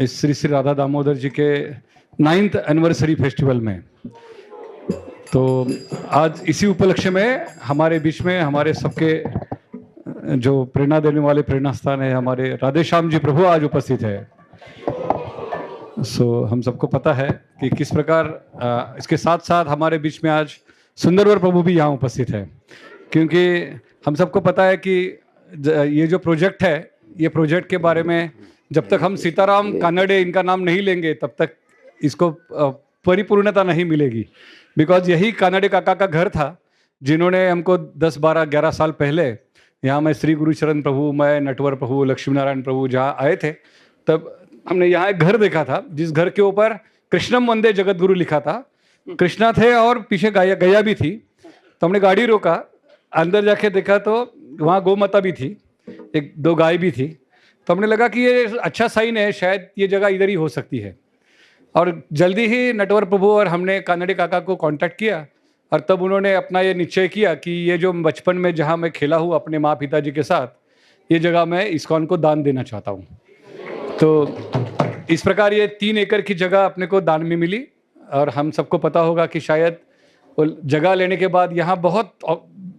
इस श्री श्री राधा दामोदर जी के 9th anniversary festival में। तो आज इसी उपलक्ष्य में हमारे बीच में हमारे सबके जो प्रेरणा देने वाले प्रेरणा स्थान है, हमारे राधे श्याम जी प्रभु आज उपस्थित है। हम सबको पता है कि किस प्रकार इसके साथ साथ हमारे बीच में आज सुंदरवर प्रभु भी यहाँ उपस्थित है, क्योंकि हम सबको पता है कि ये जो प्रोजेक्ट है, ये प्रोजेक्ट के बारे में जब तक हम सीताराम कानड़े इनका नाम नहीं लेंगे तब तक इसको परिपूर्णता नहीं मिलेगी। बिकॉज यही कानड़े काका का घर था जिन्होंने हमको 10, 12, 11 साल पहले यहाँ मैं श्री गुरुचरण प्रभु, मैं नटवर प्रभु, लक्ष्मी नारायण प्रभु जहाँ आए थे, तब हमने यहाँ एक घर देखा था जिस घर के ऊपर कृष्णम वंदे जगत गुरु लिखा था। कृष्णा थे और पीछे गैया भी थी। तो हमने गाड़ी रोका, अंदर जाके देखा तो वहाँ गौ माता भी थी, 1-2 गाय भी थी। तो हमने लगा कि ये अच्छा साइन है, शायद ये जगह इधर ही हो सकती है। और जल्दी ही नटवर प्रभु और हमने कानड़े काका को कांटेक्ट किया और तब उन्होंने अपना ये निश्चय किया कि ये जो बचपन में जहाँ मैं खेला हूँ अपने माँ पिताजी के साथ, ये जगह मैं इस्कॉन को दान देना चाहता हूँ। तो इस प्रकार ये 3 एकड़ की जगह अपने को दान में मिली। और हम सबको पता होगा कि शायद वो जगह लेने के बाद यहाँ बहुत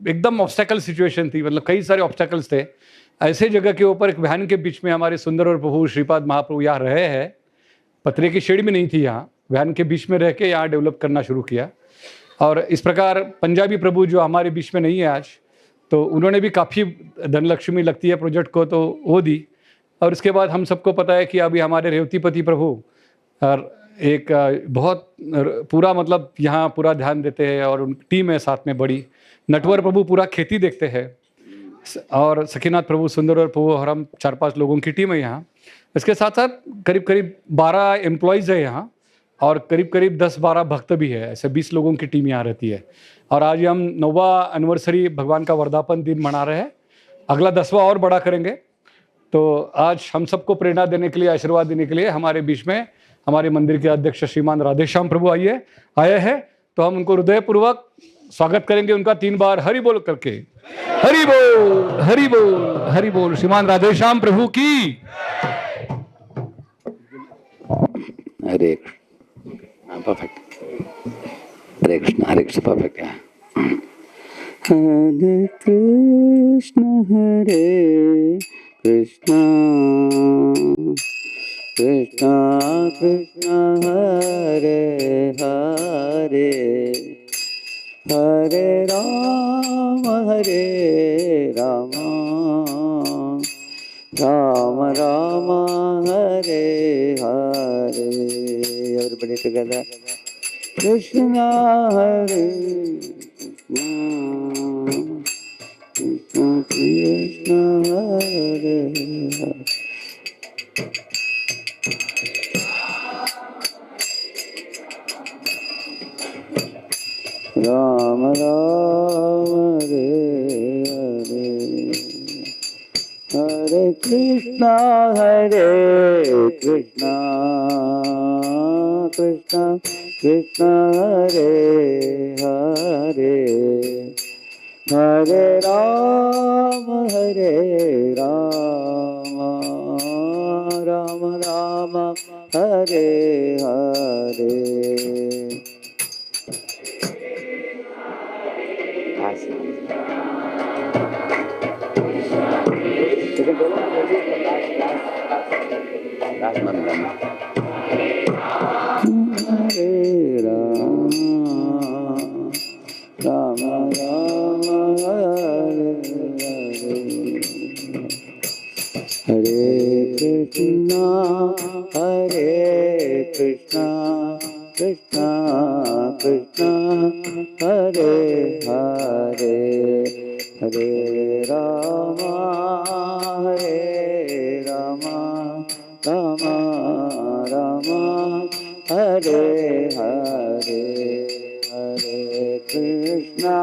एकदम ऑब्स्टेकल सिचुएशन थी, मतलब कई सारे ऑब्स्टेकल्स थे। ऐसे जगह के ऊपर एक वैन के बीच में हमारे सुंदरवर प्रभु श्रीपाद महाप्रभु यहाँ रहे हैं। पतरे की शेड में नहीं थी, यहाँ वैन के बीच में रह के यहाँ डेवलप करना शुरू किया। और इस प्रकार पंजाबी प्रभु जो हमारे बीच में नहीं है आज, तो उन्होंने भी काफ़ी धनलक्ष्मी लगती है प्रोजेक्ट को, तो वो दी। और इसके बाद हम सबको पता है कि अभी हमारे रेवतीपति प्रभु और एक बहुत पूरा मतलब यहाँ पूरा ध्यान देते हैं और उनकी टीम है साथ में बड़ी। नटवर प्रभु पूरा खेती देखते हैं और सखीनाथ प्रभु, सुंदरवर प्रभु और हम 4-5 लोगों की टीम है यहाँ। इसके साथ साथ करीब करीब 12 एम्प्लॉयज़ है यहाँ और करीब करीब 10-12 भक्त भी है। ऐसे 20 लोगों की टीम यहाँ रहती है। और आज हम 9वां एनिवर्सरी भगवान का वर्धापन दिन मना रहे हैं, अगला 10वां और बड़ा करेंगे। तो आज हम सबको प्रेरणा देने के लिए, आशीर्वाद देने के लिए हमारे बीच में हमारे मंदिर के अध्यक्ष श्रीमान राधेश्याम प्रभु आए हैं। तो हम उनको हृदयपूर्वक स्वागत करेंगे उनका 3 बार हरि बोल करके। हरि बोल, हरि बोल, हरि बोल। श्रीमान राधेश्याम प्रभु की हरे परफेक्ट। हरे कृष्ण, हरे कृष्ण, परफेक्ट। हरे कृष्ण, हरे कृष्ण, कृष्ण कृष्ण हरे हरे, हरे राम राम राम हरे हरे। Everybody together. Krishna Hare Krishna, Krishna Hare Hare. Ram Ram Hare Hare, Hare Krishna Krishna Krishna Hare Hare, Hare Ram Ram Ram Hare Hare. Hare Ram Ram Ram Hare Hare, Hare Krishna Krishna Krishna Hare Hare, Hare Rama Rama Rama Hare Hare, Hare Krishna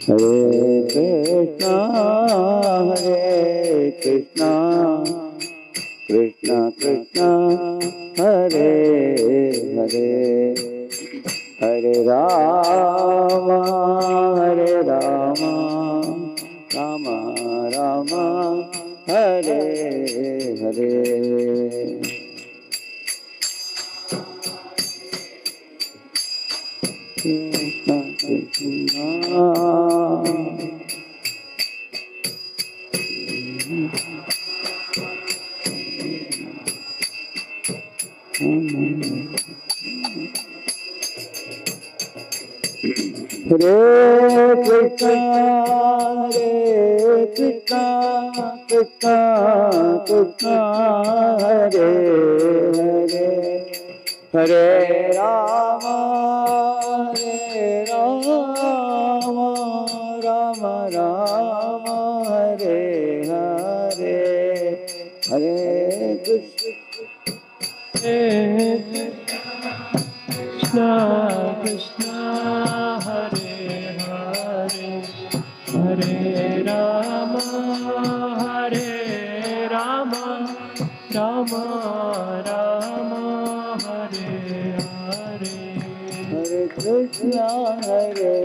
Hare Krishna Krishna Krishna Krishna Hare Hare Hare Ram Ram Ram Hare Hare Krishna Krishna Hare Krishna Krishna Krishna Hare Hare Hare Ram Ram Ram Hare Hare Hare Krishna Krishna Krishna Hare Hare Hare Rama Hare Rama Rama Rama Hare Hare Hare Krishna Hare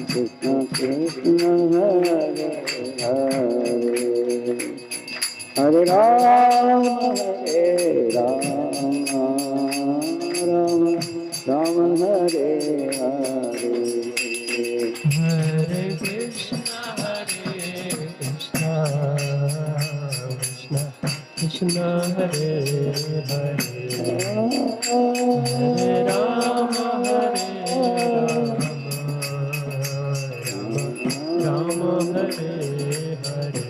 Krishna Krishna Hare Hare Hare Rama Rama Rama Hare Hare Hare Krishna Krishna Krishna Hare Hare Hare Rama Rama Hare Hare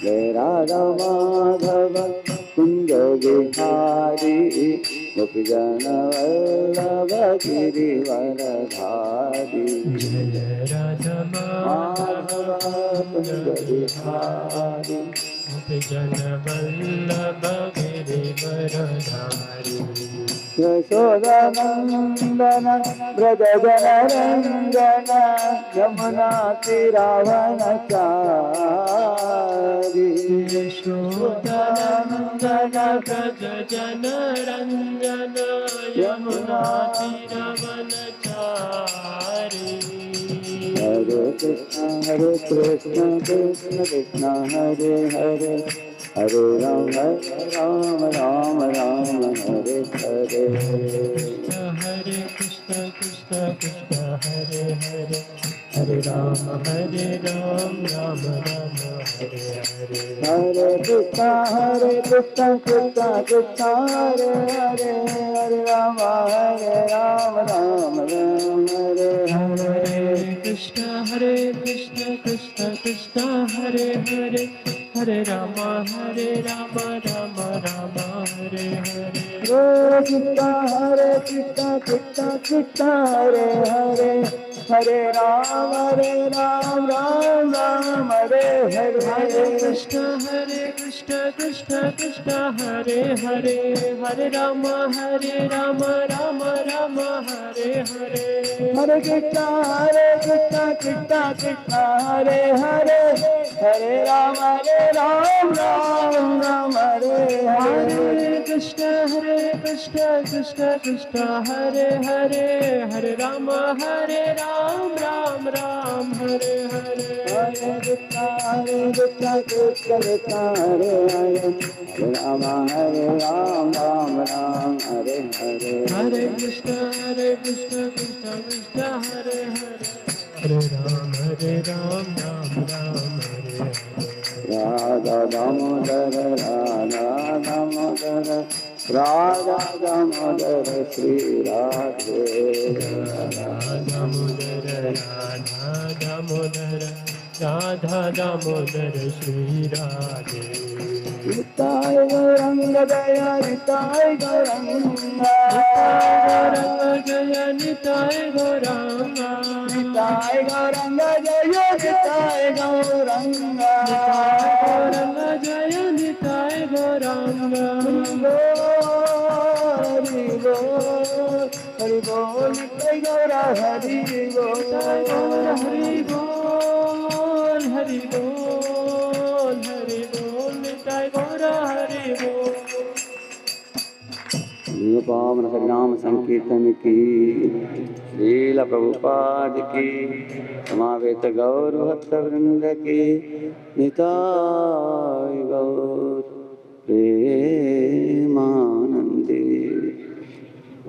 Jai Radha Madhava Kunda Vihari Gopi Jana Vallabha Girivaradhari Jaya Radha Madhava Kunda Vihari Gopi Jana Vallabha Girivaradhari Yashoda Nandana Braja Jana Rangana Yamuna Tiravanachari Yashodanandana Braja Jana Ranjana Yamuna Tiravanachari Hare Krishna Krishna Krishna Hare Hare Hare Ram Ram Ram Hare Hare Hare Krishna Krishna Krishna Hare Hare Hare Rama Ram Rama Hare Hare Hare Krishna Krishna Krishna Hare Hare Hare Rama Ram Hare Hare Hare Krishna Krishna Krishna Hare Hare Hare Rama Rama Rama Hare Hare Hare Krishna Krishna Krishna Hare Hare Hare Ram Ram Hare Hare Hare Krishna Krishna Krishna Hare Hare Hare Rama Rama Rama Hare Hare Hare Krishna Krishna Krishna Hare Hare Hare Ram Ram Hare Hare Hare Krishna Krishna Hare Hare Hare Rama Ram Hare Hare Hare Krishna Krishna Krishna Hare Hare Hare Ram Ram Hare Hare Hare Krishna Krishna Hare Hare Hare Ram Ram Hare Hare Radha Damodara Radha Damodara Sri Radhe Radha Damodar Shri Radhe Nitai Gauranga Jaya Nitai Gauranga Jaya Nitai Gauranga Nitai Gauranga Jaya Nitai Gauranga Gauranga Jaya Nitai Gauranga Hare Hare Hari बोल निताय गौरा हरि बोल हरि बोल हरि बोल हरि बोल निताय गौरा हरि बोल। पावन हरिनाम संकीर्तन की लीला प्रभुपाद की समावेत गौर भक्त वृंद की निताय गौर प्रेमानंदे।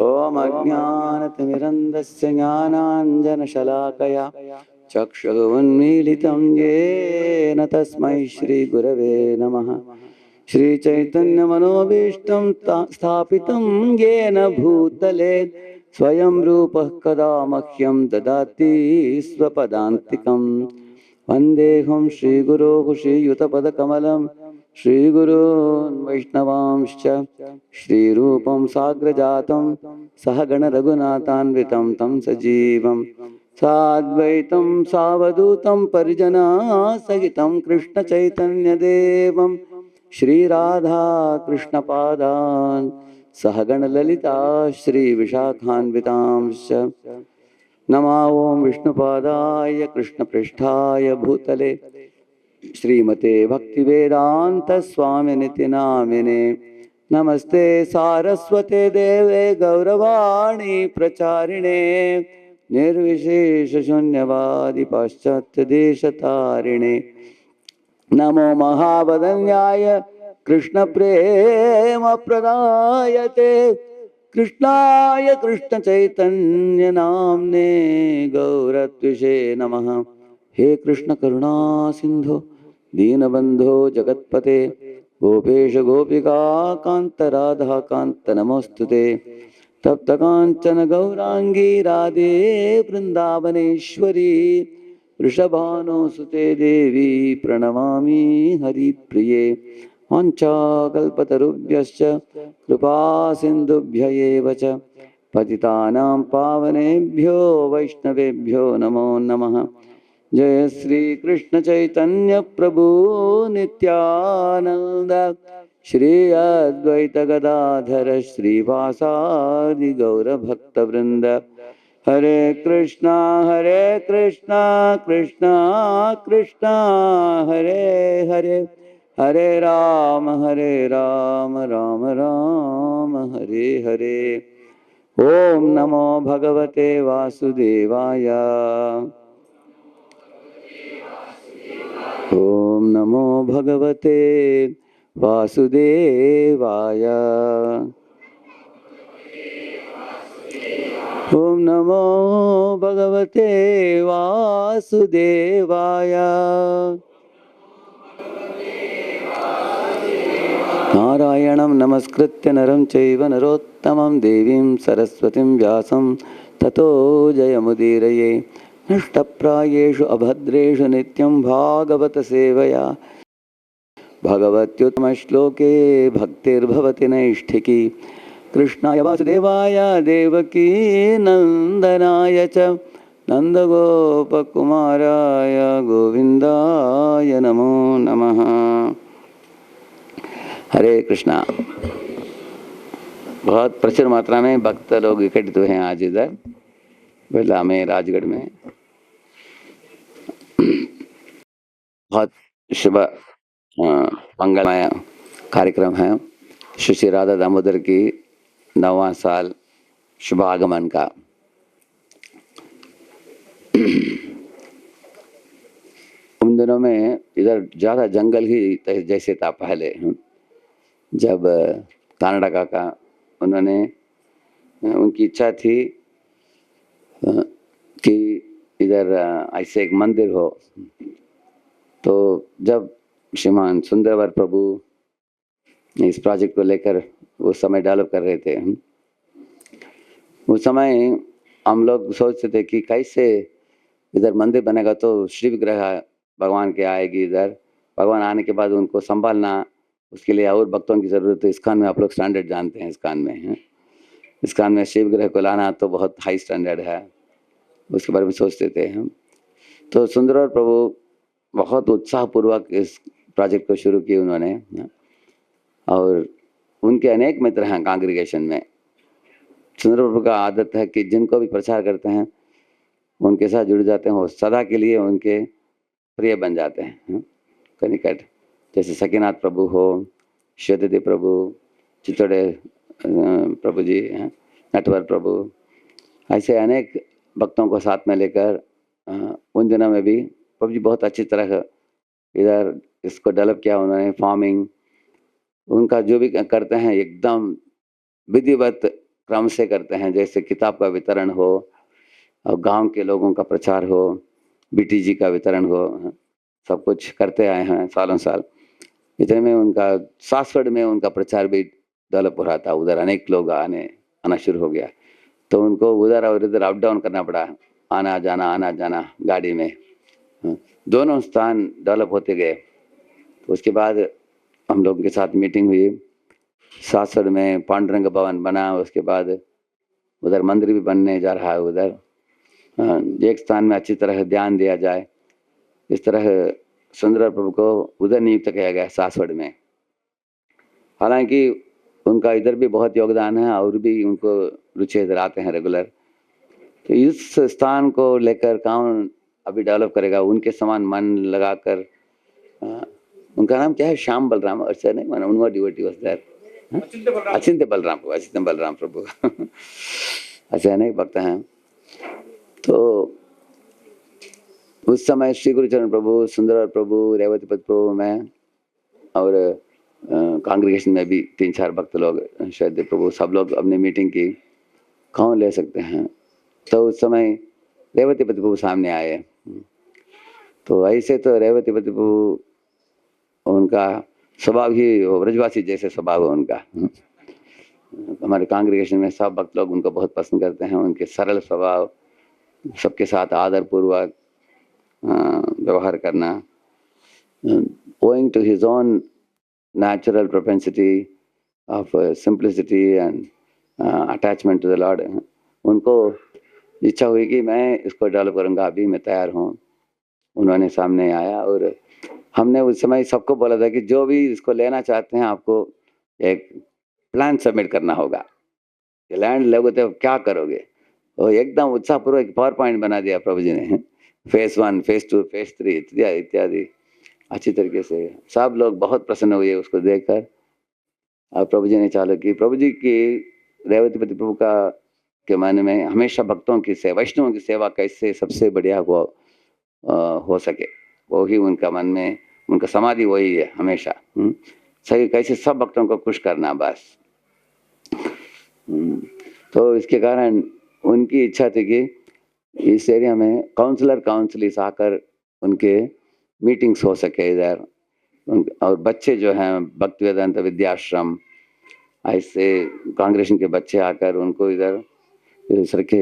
ओम अज्ञानतिमिरन्धस्य ज्ञानाञ्जनशलाकया चक्षुरुन्मीलितं येन तस्मै श्रीगुरवे नमः। श्रीचैतन्यमनोभीष्टं स्थापितं येन भूतले स्वयं रूपः कदा मह्यं ददाति स्वपदान्तिकं। वन्देऽहं श्रीगुरोः श्रीयुतपदकमलं श्रीगुरून् वैष्णवांश्च श्रीरूपं साग्रजातं सहगण रघुनाथान्वितं तं सजीवं साद्वैतं सावधूतं परिजनसहितं कृष्णचैतन्यदेवं श्रीराधा कृष्णपादान् सहगण ललिता श्रीविशाखान्वितांश्च। नमो ओं विष्णुपादाय कृष्णपृष्ठाय भूतले श्रीमते भक्तिवेदांत स्वामिनिति नामिने। नमस्ते सारस्वते देवे गौरवाणी प्रचारिणे निर्विशेष शून्यवादी पाश्चात्य देशतारिणे। नमो महावदन्याय कृष्ण प्रेम प्रदायते कृष्णाय कृष्ण चैतन्य नामने गौरत्विषे नमः। हे कृष्ण करुणा सिंधु दीनबंधो जगत्पते गोपेश गोपिका कांत राधा कांत नमोस्तुते। तप्त कांचन गौरांगी राधे वृंदावनेश्वरी वृषभानुसुते देवी प्रणमामि हरिप्रिये। वाञ्छाकल्पतरुभ्यश्च कृपा सिन्धुभ्य एव च पतितानां पावनेभ्यो वैष्णवेभ्यो नमो नमः। जय श्री कृष्ण चैतन्य प्रभु नित्यानंद श्री अद्वैत गदाधर श्रीवासादि गौर भक्त वृंद। हरे कृष्णा कृष्णा कृष्णा हरे हरे हरे राम राम राम हरे हरे। ओम नमो भगवते वासुदेवाय। ओम नमो भगवते वासुदेवाय। ओम नमो भगवते वासुदेवाय। नारायणं नमस्कृत्य नरं चैव नरोत्तमं देवीं सरस्वतीं व्यासं ततो जयमुदीरये। नष्टप्रायेषु अभद्रेषु नित्यं भागवत सेवया भगवत्युत्तमश्लोके भक्तिर्भवति नैष्ठिकी। कृष्णाय वासुदेवाय देवकी नंदनाय च नंदगोपकुमाराय गोविंदाय नमो नमः। हरे कृष्णा। बहुत प्रचुर मात्रा में भक्त लोग इकट्ठित हुए हैं आज इधर बिरला में राजगढ़ में। बहुत शुभ मंगलमय कार्यक्रम है। श्री राधा दामोदर की 9वां साल शुभ आगमन का। उन दिनों में इधर ज़्यादा जंगल ही जैसे था पहले। जब कनाडा काका उन्होंने उनकी इच्छा थी कि इधर ऐसे एक मंदिर हो, तो जब श्रीमान सुंदरवर प्रभु इस प्रोजेक्ट को लेकर उस समय डेवलप कर रहे थे, उस समय हम लोग सोचते थे कि कैसे इधर मंदिर बनेगा तो श्री विग्रह भगवान के आएगी इधर। भगवान आने के बाद उनको संभालना, उसके लिए और भक्तों की ज़रूरत है। इस्कॉन में आप लोग स्टैंडर्ड जानते हैं, इस्कॉन में इस्कॉन में शिव विग्रह को लाना तो बहुत हाई स्टैंडर्ड है, उसके बारे में सोचते थे हम। तो सुंदरवर प्रभु बहुत उत्साहपूर्वक इस प्रोजेक्ट को शुरू किए उन्होंने, और उनके अनेक मित्र हैं कांग्रीगेशन में। सुंदर प्रभु का आदत है कि जिनको भी प्रचार करते हैं उनके साथ जुड़ जाते हैं, वो सदा के लिए उनके प्रिय बन जाते हैं कनिकट। जैसे सकीनाथ प्रभु हो, श्वेतदेव प्रभु, चित्तौड़े प्रभु जी, नटवर प्रभु, ऐसे अनेक भक्तों को साथ में लेकर उन दिनों में भी प्रभु जी बहुत अच्छी तरह इधर इसको डेवलप किया उन्होंने। फार्मिंग उनका जो भी करते हैं एकदम विधिवत क्रम से करते हैं, जैसे किताब का वितरण हो और गांव के लोगों का प्रचार हो, बीटीजी का वितरण हो, सब कुछ करते आए हैं सालों साल। इतने में उनका सासवड़ में उनका प्रचार भी डेवलप हो रहा था, उधर अनेक लोग आना शुरू हो गया, तो उनको उधर और इधर अप डाउन करना पड़ा, आना जाना गाड़ी में। दोनों स्थान डेवलप होते गए। तो उसके बाद हम लोगों के साथ मीटिंग हुई, सासवड़ में पांडुरंग भवन बना, उसके बाद उधर मंदिर भी बनने जा रहा है उधर। एक स्थान में अच्छी तरह ध्यान दिया जाए, इस तरह सुंदर प्रभु को उधर नियुक्त किया गया सासवड़ में। हालांकि उनका इधर भी बहुत योगदान है और भी उनको रुचि इधर आते हैं रेगुलर। तो इस स्थान को लेकर कौन अभी डेवलप करेगा, उनके समान मन लगाकर। उनका नाम क्या है, श्याम बलराम, ऐसा नहीं माना, उनका डिवोटी वाज देयर, अचिंत्य बलराम प्रभु ऐसे अनेक भक्त हैं। तो उस समय श्री गुरुचरण प्रभु, सुंदर प्रभु, रेवतीपति प्रभु में और कांग्रेगेशन में भी 3-4 भक्त लोग, शायद प्रभु, सब लोग अपनी मीटिंग की। कौन ले सकते हैं? तो उस समय रेवतीपति प्रभु सामने आए। तो ऐसे तो रेवतीपति प्रभु, उनका स्वभाव ही ब्रजवासी जैसे स्वभाव है उनका। हमारे कांग्रेगेशन में सब भक्त लोग उनको बहुत पसंद करते हैं। उनके सरल स्वभाव, सबके साथ आदर पूर्वक व्यवहार करना, owing to his own natural propensity of simplicity and attachment to the Lord, उनको इच्छा हुई कि मैं इसको डेवलप करूँगा, अभी मैं तैयार हूँ। उन्होंने सामने आया और हमने उस समय सबको बोला था कि जो भी इसको लेना चाहते हैं आपको एक प्लान सबमिट करना होगा, लैंड लोगे तो क्या करोगे। और एकदम उत्साहपूर्वक पावर पॉइंट बना दिया प्रभु जी ने, फेज 1, फेज 2, फेज 3 इत्यादि अच्छी तरीके से। सब लोग बहुत प्रसन्न हुए उसको देखकर। और प्रभु जी ने चालू की, प्रभु जी की रेवतीपति प्रभु का के मन में हमेशा भक्तों की सेवा, वैष्णवों की सेवा कैसे सबसे बढ़िया हो सके, वो ही उनका मन में, उनका समाधि वही है हमेशा। सही कैसे सब भक्तों को खुश करना बस। तो इसके कारण उनकी इच्छा थी कि इस एरिया में काउंसलिस आकर उनके मीटिंग्स हो सके इधर। और बच्चे जो हैं भक्ति वेदांत विद्याश्रम, ऐसे कांग्रेशन के बच्चे आकर उनको इधर इस रखे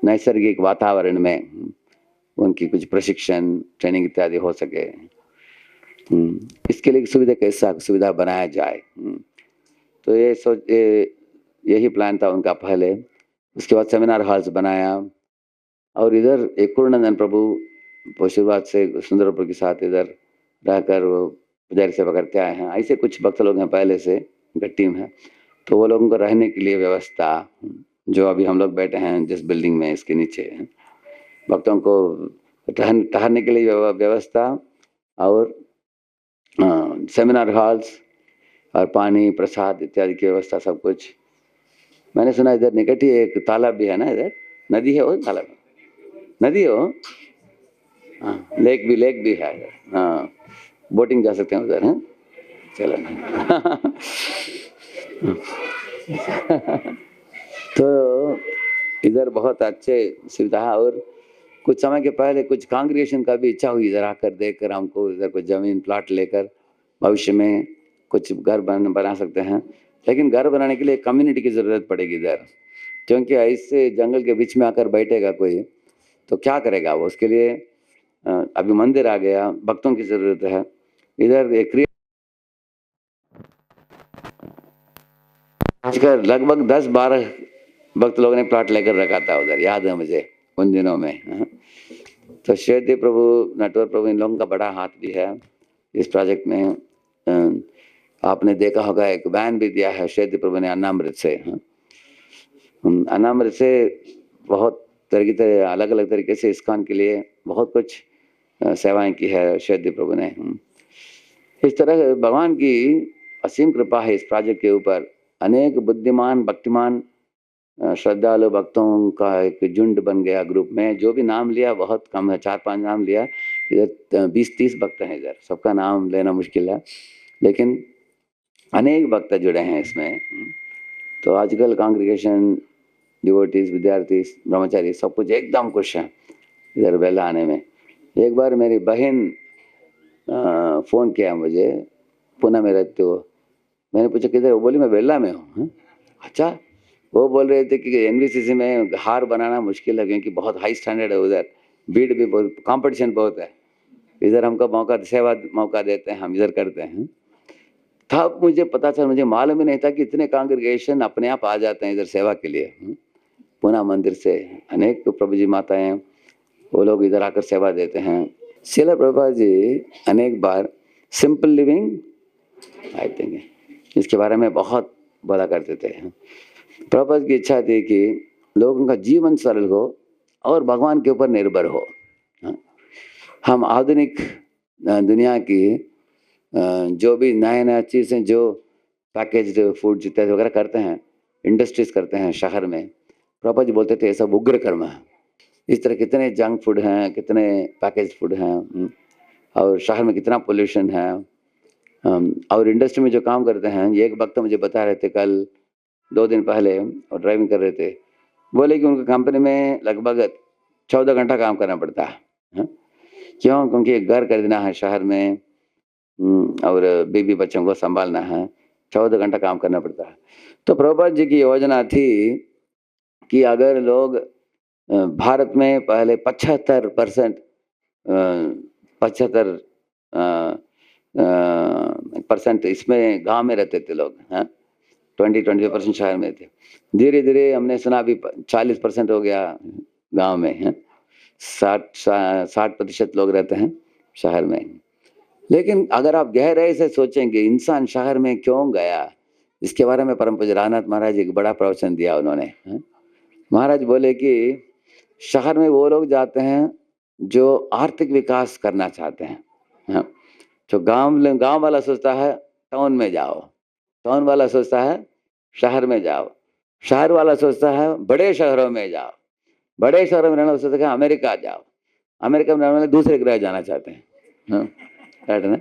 नैसर्गिक वातावरण में उनकी कुछ प्रशिक्षण, ट्रेनिंग इत्यादि हो सके। इसके लिए सुविधा बनाया जाए। तो यही प्लान था उनका पहले। उसके बाद सेमिनार हॉल्स बनाया और इधर एक पूर्णानंद प्रभु शुरुआत से सुंदर प्रभु के साथ इधर रहकर वो पुजारी सेवा करते आए हैं। ऐसे कुछ भक्त लोग हैं पहले से, उनका टीम है। तो वो लोगों को रहने के लिए व्यवस्था, जो अभी हम लोग बैठे हैं जिस बिल्डिंग में इसके नीचे, भक्तों को ठहरने के लिए व्यवस्था और सेमिनार हॉल्स और पानी प्रसाद इत्यादि की व्यवस्था सब कुछ। मैंने सुना इधर निकट ही एक तालाब भी है ना, इधर नदी है, वो तालाब नदी हो, हाँ, लेक भी है इधर। हाँ, बोटिंग जा सकते हैं उधर, हैं, चलो। तो इधर बहुत अच्छे सुविधा है। और कुछ समय के पहले कुछ कांग्रेगेशन का भी इच्छा हुई इधर आकर देखकर हमको, इधर कुछ जमीन प्लाट लेकर भविष्य में कुछ घर बना सकते हैं। लेकिन घर बनाने के लिए कम्युनिटी की ज़रूरत पड़ेगी इधर, क्योंकि ऐसे जंगल के बीच में आकर बैठेगा कोई तो क्या करेगा वो। उसके लिए अभी मंदिर आ गया, भक्तों की ज़रूरत है। इधर एक लगभग 10-12 भक्त लोगों ने प्लाट लेकर रखा था उधर, याद है मुझे उन दिनों में। तो श्वेत प्रभु, नटवर प्रभु, इन लोगों का बड़ा हाथ भी है इस प्रोजेक्ट में। आपने देखा होगा एक वैन भी दिया है श्वेत प्रभु ने अन्नामृत से, अनामृत से बहुत तरह अलग अलग तरीके से इस्कॉन के लिए बहुत कुछ सेवाएं की है श्रद्धि प्रभु ने। इस तरह भगवान की असीम कृपा है इस प्रोजेक्ट के ऊपर। अनेक बुद्धिमान भक्तिमान श्रद्धालु भक्तों का एक झुंड बन गया ग्रुप में। जो भी नाम लिया बहुत कम है, 4-5 नाम लिया। इधर 20-30 भक्त हैं, इधर सबका नाम लेना मुश्किल है, लेकिन अनेक भक्त जुड़े हैं इसमें। तो आजकल कांग्रेगेशन, डिवोटीज, विद्यार्थी, ब्रह्मचारी सब कुछ एकदम खुश हैं इधर बेला आने में। एक बार मेरी बहन फ़ोन किया मुझे, पुणे में रहते हो। मैंने पूछा किधर? वो बोली मैं बेला में हूँ। अच्छा। वो बोल रहे थे कि एनवीसीसी में हार बनाना मुश्किल है क्योंकि बहुत हाई स्टैंडर्ड है उधर, भीड़ भी बहुत, कंपटीशन बहुत है। इधर हमको मौका, सेवा मौका देते हैं, हम इधर करते हैं। तब मुझे पता चला, मुझे मालूम ही नहीं था कि इतने कांग्रेगेशन अपने आप आ जाते हैं इधर सेवा के लिए। पुणे मंदिर से अनेक प्रभु जी माताएं, वो लोग इधर आकर सेवा देते हैं। श्रील प्रभुपाद जी अनेक बार सिंपल लिविंग, आई थिंक इसके बारे में बहुत बोला करते थे। प्रभुपाद की इच्छा थी कि लोगों का जीवन सरल हो और भगवान के ऊपर निर्भर हो। हम आधुनिक दुनिया की जो भी नया नया चीज़ें, जो पैकेज्ड फूड इत्यादि वगैरह करते हैं, इंडस्ट्रीज करते हैं शहर में, प्रभुपाद जी बोलते थे ये सब उग्र कर्म है। इस तरह कितने जंक फूड हैं, कितने पैकेज फूड हैं, और शहर में कितना पोल्यूशन है। और इंडस्ट्री में जो काम करते हैं, ये एक वक्त मुझे बता रहे थे कल 2 दिन पहले, और ड्राइविंग कर रहे थे, बोले कि उनकी कंपनी में लगभग 14 घंटा काम करना पड़ता है। क्यों? क्योंकि एक घर खरीदना है शहर में, और बीवी बच्चों को संभालना है, 14 घंटा काम करना पड़ता है। तो प्रभुपाद जी की योजना थी कि अगर लोग भारत में पहले 75% 75% इसमें गांव में रहते थे लोग, 20-25% शहर में थे। धीरे धीरे हमने सुना अभी 40% हो गया गांव में, 60% लोग रहते हैं शहर में। लेकिन अगर आप गहराई से सोचेंगे इंसान शहर में क्यों गया, इसके बारे में परम पूज्य रामनाथ महाराज एक बड़ा प्रवचन दिया उन्होंने। महाराज बोले कि शहर में वो लोग जाते हैं जो आर्थिक विकास करना चाहते हैं। जो गांव वाला सोचता है टाउन में जाओ, टाउन वाला सोचता है शहर में जाओ, शहर वाला सोचता है बड़े शहरों में जाओ, बड़े शहरों में रहना वाला सोचता है अमेरिका जाओ, अमेरिका में रहने वाले दूसरे ग्रह जाना चाहते हैं। राइट ना?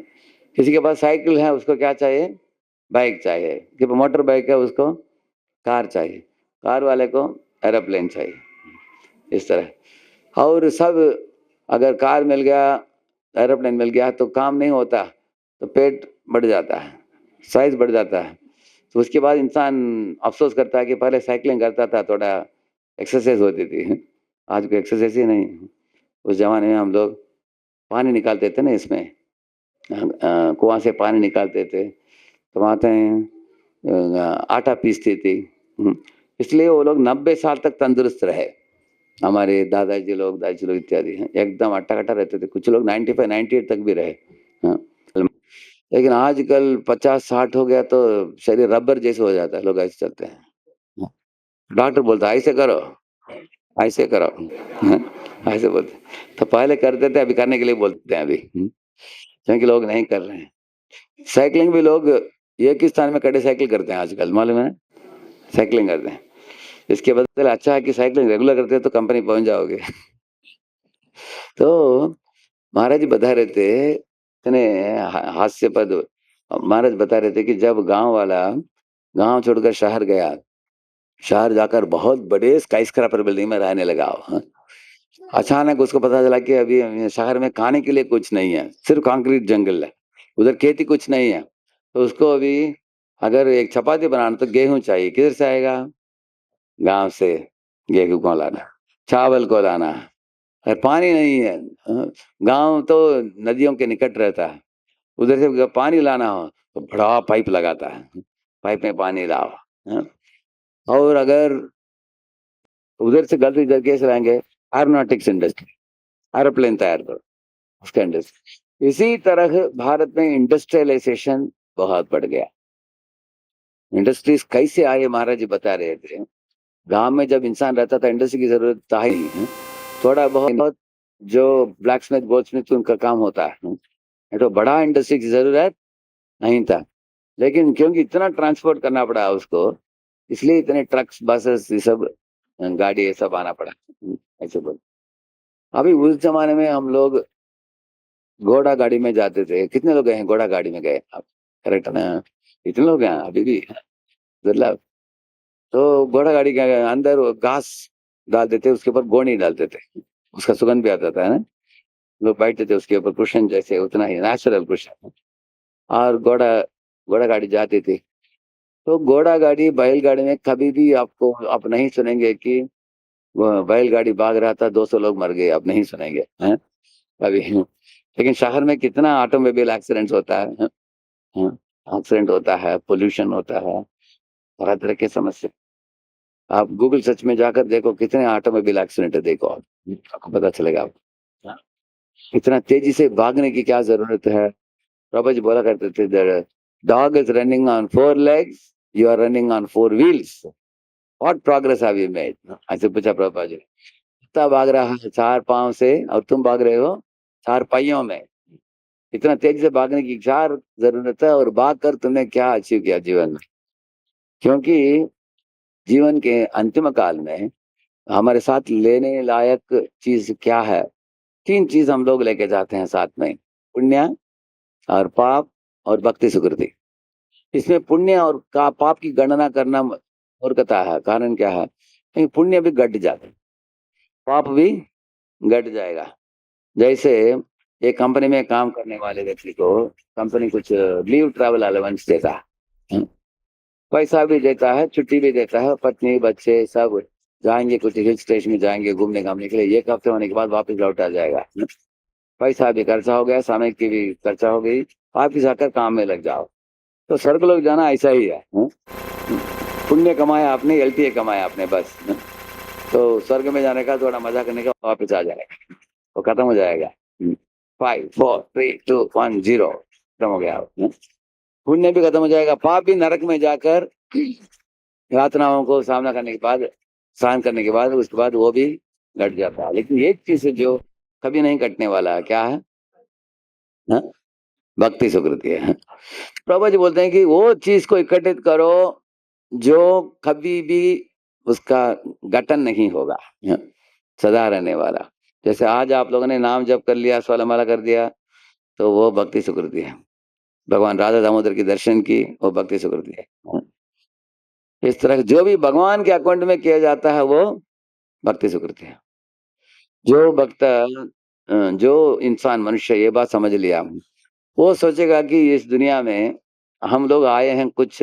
किसी के पास साइकिल है, उसको क्या चाहिए? बाइक चाहिए। कि मोटर बाइक है, उसको कार चाहिए। कार वाले को एरोप्लेन चाहिए। इस तरह। और सब, अगर कार मिल गया, एरोप्लेन मिल गया तो काम नहीं होता, तो पेट बढ़ जाता है, साइज बढ़ जाता है। तो उसके बाद इंसान अफसोस करता है कि पहले साइकिलिंग करता था, थोड़ा एक्सरसाइज होती थी। आज कोई एक्सरसाइज ही नहीं। उस जमाने में हम लोग पानी निकालते थे ना, इसमें कुआं से पानी निकालते थे, तो माताएं आटा पीसती थी। इसलिए वो लोग 90 साल तक तंदुरुस्त रहे। हमारे दादाजी लोग, दादी लोग इत्यादि हैं, एकदम अट्टा-कट्टा रहते थे। कुछ लोग 95-98 तक भी रहे। हाँ। लेकिन आजकल 50-60 हो गया तो शरीर रबर जैसे हो जाता है, लोग ऐसे चलते हैं। डॉक्टर बोलता है ऐसे करो, ऐसे करो, ऐसे बोलते। तो पहले करते थे, अभी करने के लिए बोलते हैं अभी, क्योंकि लोग नहीं कर रहे हैं। साइकिलिंग भी लोग एक ही स्थान में खड़े साइकिल करते हैं आजकल, मालूम है? साइकिलिंग करते हैं। इसके बदले अच्छा है कि साइकिलिंग रेगुलर करते हैं तो कंपनी पहुंच जाओगे। तो महाराज जी बता रहे थे, इतने हास्यपद महाराज बता रहे थे कि जब गांव वाला गांव छोड़कर शहर गया, शहर जाकर बहुत बड़े स्काईस्क्रैपर बिल्डिंग में रहने लगा। अचानक उसको पता चला कि अभी शहर में खाने के लिए कुछ नहीं है, सिर्फ कंक्रीट जंगल है, उधर खेती कुछ नहीं है। तो उसको अभी अगर एक चपाती बनाना तो गेहूं चाहिए, किधर से आएगा? गांव से गेहूं को लाना, चावल को लाना, और पानी नहीं है। गांव तो नदियों के निकट रहता है, उधर से पानी लाना हो तो बड़ा पाइप लगाता है, पाइप में पानी लाओ। और अगर उधर से गलती इधर कैसे लाएंगे? एरोनॉटिक्स इंडस्ट्री, एरोप्लेन तैयार करो, उसका इंडस्ट्री। इसी तरह भारत में इंडस्ट्रियलाइजेशन बहुत बढ़ गया। इंडस्ट्रीज कैसे आए, महाराज जी बता रहे थे। गांव में जब इंसान रहता था इंडस्ट्री की जरूरत था ही नहीं है। थोड़ा बहुत जो ब्लैक स्मिथ गोल्ड स्मिथ उनका काम होता है, नहीं तो बड़ा इंडस्ट्री की जरूरत नहीं था। लेकिन क्योंकि इतना ट्रांसपोर्ट करना पड़ा उसको, इसलिए इतने ट्रक्स बसेस ये सब गाड़ी ये सब आना पड़ा। ऐसे बोल, अभी उस जमाने में हम लोग घोड़ा गाड़ी में जाते थे। कितने लोग गए हैं घोड़ा गाड़ी में गए आप? करेक्ट ना? इतने लोग हैं अभी भी, मतलब। तो घोड़ा गाड़ी के अंदर वो घास डाल देते, उसके ऊपर गोनी डालते थे, उसका सुगंध भी आता था, है ना? लोग बैठते थे उसके ऊपर, कुशन जैसे, उतना ही नेचुरल कुशन। और घोड़ा घोड़ा गाड़ी जाती थी। तो घोड़ा गाड़ी बैलगाड़ी में कभी भी आपको आप नहीं सुनेंगे कि वो बैलगाड़ी भाग रहा था 200 लोग मर गए, आप नहीं सुनेंगे, हैं कभी। लेकिन शहर में कितना ऑटोमोबाइल एक्सीडेंट्स होता है, हैं? एक्सीडेंट होता है, पोल्यूशन होता है, तरह तरह की समस्या। आप गूगल सर्च में जाकर देखो कितने ऑटोमोबाइल एक्सीडेंट है, देखो आपको पता चलेगा आपको। हाँ? इतना तेजी से भागने की क्या जरूरत है? प्रभु जी बोला करते थे, dog is running on 4 legs, you are running on 4 wheels, what progress have you made? ऐसे पूछा प्रभुपा जी। कुत्ता भाग रहा है 4 पांव से और तुम भाग रहे हो 4 पहियों में। इतना तेजी से भागने की क्या जरूरत है? और भाग कर तुमने क्या अचीव किया जीवन में? क्योंकि जीवन के अंतिम काल में हमारे साथ लेने लायक चीज क्या है? 3 चीज हम लोग लेके जाते हैं साथ में, पुण्य और पाप और भक्ति सुकृति। इसमें पुण्य और का पाप की गणना करना मूर्खता है। कारण क्या है? क्योंकि पुण्य भी घट जाता है, पाप भी घट जाएगा। जैसे एक कंपनी में काम करने वाले व्यक्ति को कंपनी कुछ लीव ट्रैवल अलाउंस देता है, पैसा भी देता है, छुट्टी भी देता है, पत्नी बच्चे सब जाएंगे, कुछ हिल स्टेशन में जाएंगे घूमने घामने के लिए, 1 हफ्ते होने के बाद वापस लौट आ जाएगा। पैसा भी खर्चा हो गया, समय की भी खर्चा हो गई, वापिस आकर काम में लग जाओ। तो स्वर्ग लोग जाना ऐसा ही है। पुण्य कमाया आपने, एलटीए कमाया आपने, बस। तो स्वर्ग में जाने का, थोड़ा मजा करने का, वापस आ जाएगा, वो खत्म हो जाएगा। 5 4 3 2 1 0 खत्म हो गया। पुण्य भी खत्म हो जाएगा, पाप भी नरक में जाकर यातनाओं को सामना करने के बाद, सहन करने के बाद, उसके बाद वो भी घट जाता है। लेकिन एक चीज जो कभी नहीं कटने वाला है, क्या है? हाँ? भक्ति सुकृति है। प्रभु जी बोलते हैं कि वो चीज को इकट्ठित करो जो कभी भी उसका गठन नहीं होगा, सदा रहने वाला। जैसे आज आप लोगों ने नाम जप कर लिया, स्वरमाला कर दिया, तो वो भक्ति सुकृति है। भगवान राधा दामोदर की दर्शन की, वो भक्ति सुकृति है। इस तरह जो भी भगवान के अकाउंट में किया जाता है वो भक्ति सुकृति है। जो भक्त जो इंसान मनुष्य ये बात समझ लिया, वो सोचेगा कि इस दुनिया में हम लोग आए हैं कुछ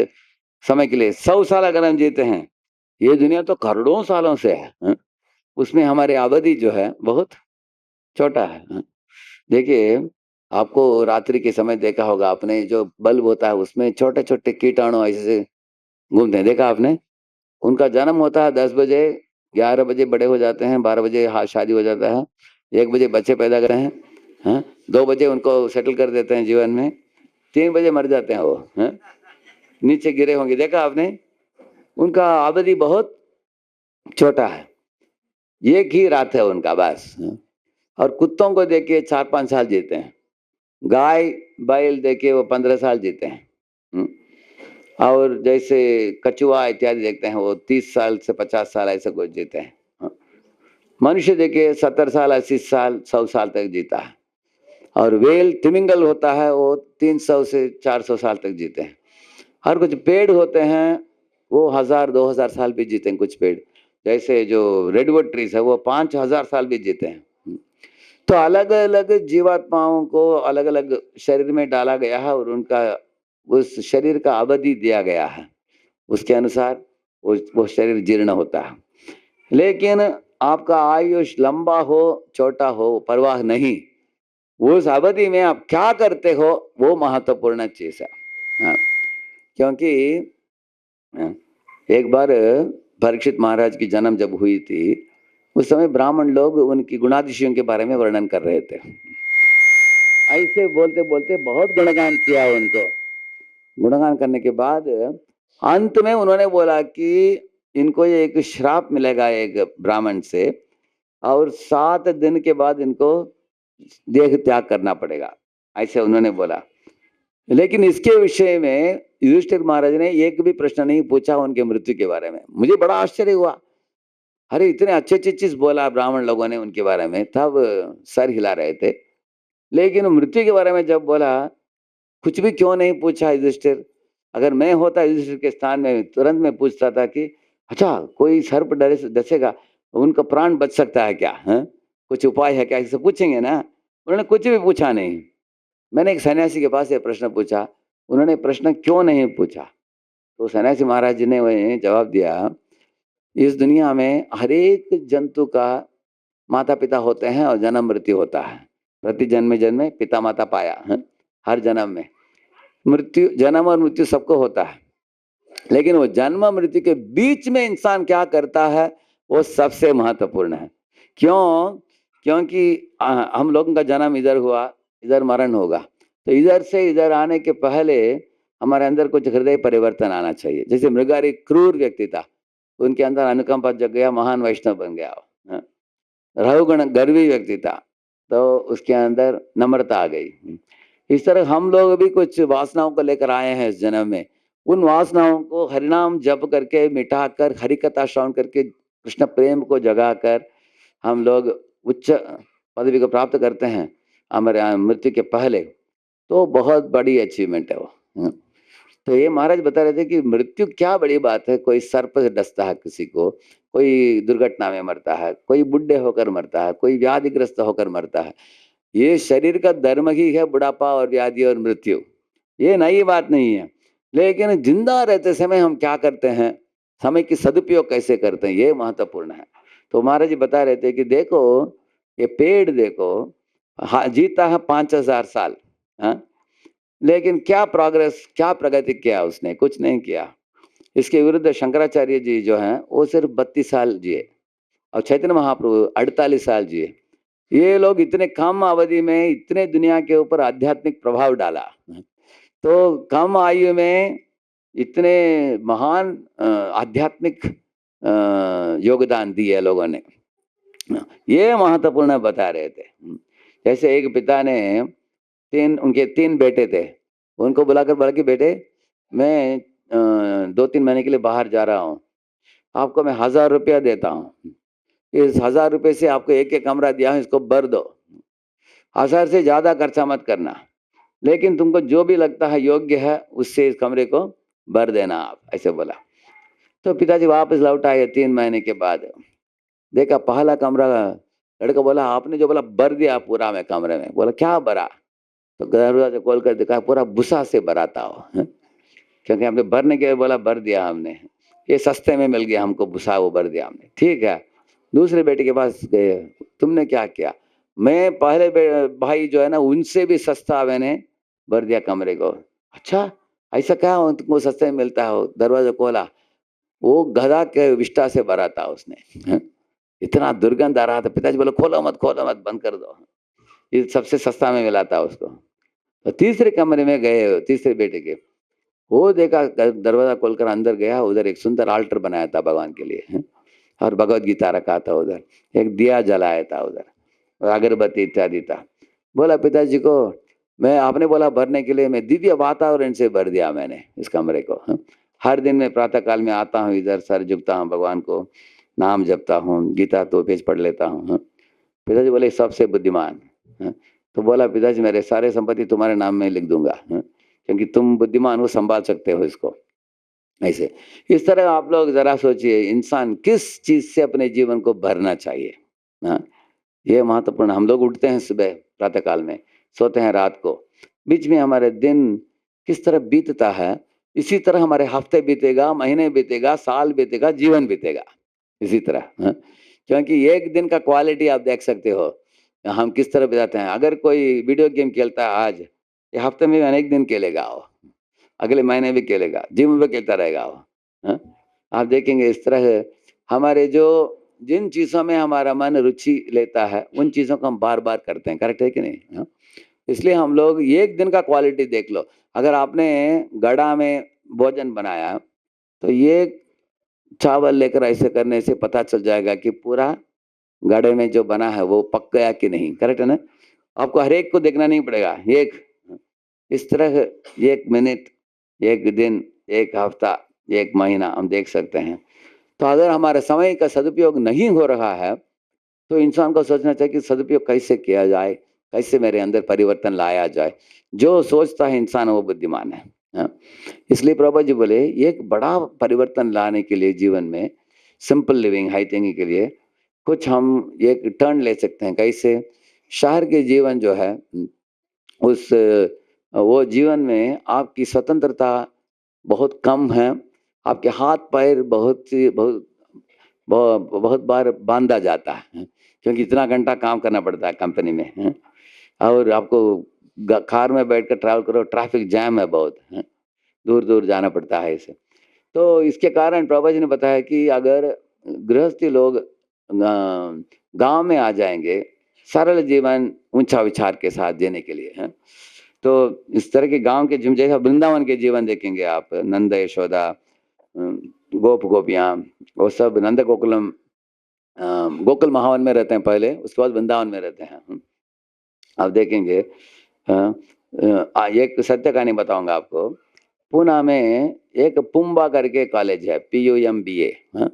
समय के लिए। 100 साल अगर हम जीते हैं, ये दुनिया तो करोड़ों सालों से है, उसमें हमारी अवधि जो है बहुत छोटा है। देखिए, आपको रात्रि के समय देखा होगा आपने, जो बल्ब होता है उसमें छोटे छोटे कीटाणु ऐसे घूमते हैं, देखा आपने? उनका जन्म होता है 10 बजे, 11 बजे बड़े हो जाते हैं, 12 बजे शादी हो जाता है, 1 बजे बच्चे पैदा करते हैं, 2 बजे उनको सेटल कर देते हैं जीवन में, 3 बजे मर जाते हैं वो, नीचे गिरे होंगे, देखा आपने? उनका अवधि बहुत छोटा है, एक ही रात है उनका बस। और कुत्तों को देखिए 4-5 साल जीते हैं, गाय बैल देखिए वो 15 साल जीते हैं, और जैसे कछुआ इत्यादि देखते हैं वो 30 साल से 50 साल ऐसे कुछ जीते हैं। मनुष्य देखिए 70 साल 80 साल 100 साल तक जीता है। और वेल तिमिंगल होता है वो 300 से 400 साल तक जीते हैं। और कुछ पेड़ होते हैं वो 1000-2000 साल भी जीते हैं। कुछ पेड़ जैसे जो रेडवुड ट्रीज है वो 5000 साल भी जीते हैं। तो अलग अलग जीवात्माओं को अलग अलग शरीर में डाला गया है और उनका उस शरीर का अवधि दिया गया है, उसके अनुसार वो शरीर जीर्ण होता है। लेकिन आपका आयुष लंबा हो छोटा हो परवाह नहीं, उस अवधि में आप क्या करते हो वो महत्वपूर्ण चीज है। हाँ, क्योंकि एक बार परीक्षित महाराज की जन्म जब हुई थी, उस समय ब्राह्मण लोग उनकी गुणातिशयों के बारे में वर्णन कर रहे थे। ऐसे बोलते बोलते बहुत गुणगान किया उनको। गुणगान करने के बाद अंत में उन्होंने बोला कि इनको ये एक श्राप मिलेगा एक ब्राह्मण से, और 7 दिन के बाद इनको देह त्याग करना पड़ेगा, ऐसे उन्होंने बोला। लेकिन इसके विषय में युधिष्ठिर महाराज ने एक भी प्रश्न नहीं पूछा उनके मृत्यु के बारे में। मुझे बड़ा आश्चर्य हुआ, अरे इतने अच्छे अच्छे चीज बोला ब्राह्मण लोगों ने उनके बारे में, तब सर हिला रहे थे। लेकिन मृत्यु के बारे में जब बोला, कुछ भी क्यों नहीं पूछा युधिष्ठिर। अगर मैं होता युधिष्ठिर के स्थान में, तुरंत मैं पूछता था कि अच्छा कोई सर्प डरे डसेगा, उनका प्राण बच सकता है क्या, है कुछ उपाय है क्या, ऐसे पूछेंगे ना। उन्होंने कुछ भी पूछा नहीं। मैंने एक सन्यासी के पास ये प्रश्न पूछा, उन्होंने प्रश्न क्यों नहीं पूछा, तो सन्यासी महाराज जी ने वही जवाब दिया, इस दुनिया में हर एक जंतु का माता पिता होते हैं और जन्म मृत्यु होता है। प्रति जन्म जन्मे पिता माता पाया है, हर जन्म में मृत्यु, जन्म और मृत्यु सबको होता है। लेकिन वो जन्म मृत्यु के बीच में इंसान क्या करता है वो सबसे महत्वपूर्ण है। क्यों? क्योंकि हम लोगों का जन्म इधर हुआ, इधर मरण होगा, तो इधर से इधर आने के पहले हमारे अंदर कुछ हृदय परिवर्तन आना चाहिए। जैसे मृगारी क्रूर व्यक्ति था, उनके अंदर अनुकंपा जग गया, महान वैष्णव बन गया। रहुगण गर्वी व्यक्ति था, तो उसके अंदर नम्रता आ गई। इस तरह हम लोग भी कुछ वासनाओं को लेकर आए हैं इस जन्म में। उन वासनाओं को हरिनाम जप करके मिटाकर, हरि कथा श्रवण करके, कृष्ण प्रेम को जगाकर हम लोग उच्च पदवी को प्राप्त करते हैं हमारे मृत्यु के पहले, तो बहुत बड़ी अचीवमेंट है वो। तो ये महाराज बता रहे थे कि मृत्यु क्या बड़ी बात है। कोई सर्प से डसता है किसी को, कोई दुर्घटना में मरता है, कोई बुढ़े होकर मरता है, कोई व्याधिग्रस्त होकर मरता है। ये शरीर का धर्म ही है, बुढ़ापा और व्याधि और मृत्यु, ये नई बात नहीं है। लेकिन जिंदा रहते समय हम क्या करते हैं, समय की सदुपयोग कैसे करते हैं, ये महत्वपूर्ण है। तो महाराज जी बता रहे थे कि देखो ये पेड़ देखो, जीता है 5000 साल, हाँ, लेकिन क्या प्रोग्रेस, क्या प्रगति किया उसने, कुछ नहीं किया। इसके विरुद्ध शंकराचार्य जी जो हैं वो सिर्फ 32 साल जिए, और चैतन्य महाप्रभु 48 साल जिए। ये लोग इतने कम अवधि में इतने दुनिया के ऊपर आध्यात्मिक प्रभाव डाला, तो कम आयु में इतने महान आध्यात्मिक योगदान दिए लोगों ने, ये महत्वपूर्ण बता रहे थे। जैसे एक पिता ने उनके 3 बेटे थे, उनको बुलाकर बोला कि बेटे मैं 2-3 महीने के लिए बाहर जा रहा हूँ, आपको मैं 1000 रुपया देता हूँ, इस 1000 रुपये से आपको एक कमरा दिया हूँ, इसको भर दो, 1000 से ज्यादा खर्चा मत करना, लेकिन तुमको जो भी लगता है योग्य है उससे इस कमरे को भर देना आप, ऐसे बोला। तो पिताजी वापस लौट आए 3 महीने के बाद, देखा पहला कमरा, लड़का बोला आपने जो बोला भर दिया पूरा में कमरे में, बोला क्या भरा, तो दरवाजा खोल कर देखा पूरा भूसा से भरा था वो, क्योंकि हमने भरने के बोला भर दिया हमने, ये सस्ते में मिल गया हमको भूसा, वो भर दिया हमने, ठीक है। दूसरे बेटे के पास गए, तुमने क्या किया, मैं पहले भाई जो है ना उनसे भी सस्ता मैंने भर दिया कमरे को। अच्छा ऐसा क्या तुमको सस्ते में मिलता है, दरवाजा खोला, वो गधा के विष्ठा से भरा था उसने, इतना दुर्गंध आ रहा था। पिताजी बोले खोलो मत बंद कर दो, ये सबसे सस्ता में मिला था उसको। तो तीसरे कमरे में गए तीसरे बेटे के, वो देखा दरवाजा खोलकर अंदर गया, उधर एक सुंदर आल्टर बनाया था भगवान के लिए, और भगवत गीता रखा था उधर, एक दिया जलाया था उधर, और अगरबत्ती इत्यादि था। बोला पिताजी को, मैं आपने बोला भरने के लिए, मैं दिव्य वातावरण से भर दिया मैंने इस कमरे को। हर दिन मैं प्रातः काल में आता हूँ इधर, सर झुकता हूँ भगवान को नाम जपता हूँ, गीता 2 पेज पढ़ लेता हूँ। पिताजी बोले सबसे बुद्धिमान, तो बोला पिताजी मेरे सारे संपत्ति तुम्हारे नाम में लिख दूंगा, क्योंकि तुम बुद्धिमान हो, संभाल सकते हो इसको। ऐसे इस तरह आप लोग जरा सोचिए इंसान किस चीज से अपने जीवन को भरना चाहिए, हाँ, ये महत्वपूर्ण। हम लोग उठते हैं सुबह प्रातः काल में, सोते हैं रात को, बीच में हमारे दिन किस तरह बीतता है, इसी तरह हमारे हफ्ते बीतेगा, महीने बीतेगा, साल बीतेगा, जीवन बीतेगा इसी तरह, हाँ? क्योंकि एक दिन का क्वालिटी आप देख सकते हो हम किस तरह बिताते हैं। अगर कोई वीडियो गेम खेलता है आज, ये हफ्ते में अनेक दिन खेलेगा वो, अगले महीने भी खेलेगा, जिम में खेलता रहेगा वो, हाँ? आप देखेंगे इस तरह हमारे जो जिन चीज़ों में हमारा मन रुचि लेता है उन चीज़ों को हम बार बार करते हैं, करेक्ट है कि नहीं, हाँ? इसलिए हम लोग एक दिन का क्वालिटी देख लो। अगर आपने गड़ा में भोजन बनाया तो ये चावल लेकर ऐसे करने से पता चल जाएगा कि पूरा गाढ़े में जो बना है वो पक गया कि नहीं, करेक्ट है ना? आपको हर एक को देखना नहीं पड़ेगा, एक इस तरह 1 मिनट, 1 दिन, 1 हफ्ता, 1 महीना हम देख सकते हैं। तो अगर हमारे समय का सदुपयोग नहीं हो रहा है, तो इंसान को सोचना चाहिए कि सदुपयोग कैसे किया जाए, कैसे मेरे अंदर परिवर्तन लाया जाए। जो सोचता है इंसान वो बुद्धिमान है। हाँ? इसलिए प्रभुपाद जी बोले एक बड़ा परिवर्तन लाने के लिए जीवन में सिंपल लिविंग हाई थिंकिंग के लिए कुछ हम एक टर्न ले सकते हैं। कैसे? शहर के जीवन जो है उस वो जीवन में आपकी स्वतंत्रता बहुत कम है। आपके हाथ-पैर बहुत बार बाँधा जाता है, क्योंकि इतना घंटा काम करना पड़ता है कंपनी में, हैं? और आपको कार में बैठकर ट्रैवल करो, ट्रैफिक जैम है बहुत, हैं? दूर-दूर जाना पड़ता है इसे। तो इसके कारण प्रभुपाद जी ने बताया कि अगर गृहस्थी लोग गाँव में आ जाएँगे, सरल जीवन ऊँचा विचार के साथ जीने के लिए, हैं? तो इस तरह के गाँव के जैसा वृंदावन के जीवन देखेंगे आप, नंद यशोदा, गोप-गोपियाँ, वो सब नंद गोकुलम गोकुल महावन में रहते हैं पहले, उसके बाद वृंदावन में रहते हैं। आप देखेंगे एक सत्य कहानी बताऊँगा आपको। पूना में एक पुम्बा करके कॉलेज है, PUMBA, हाँ?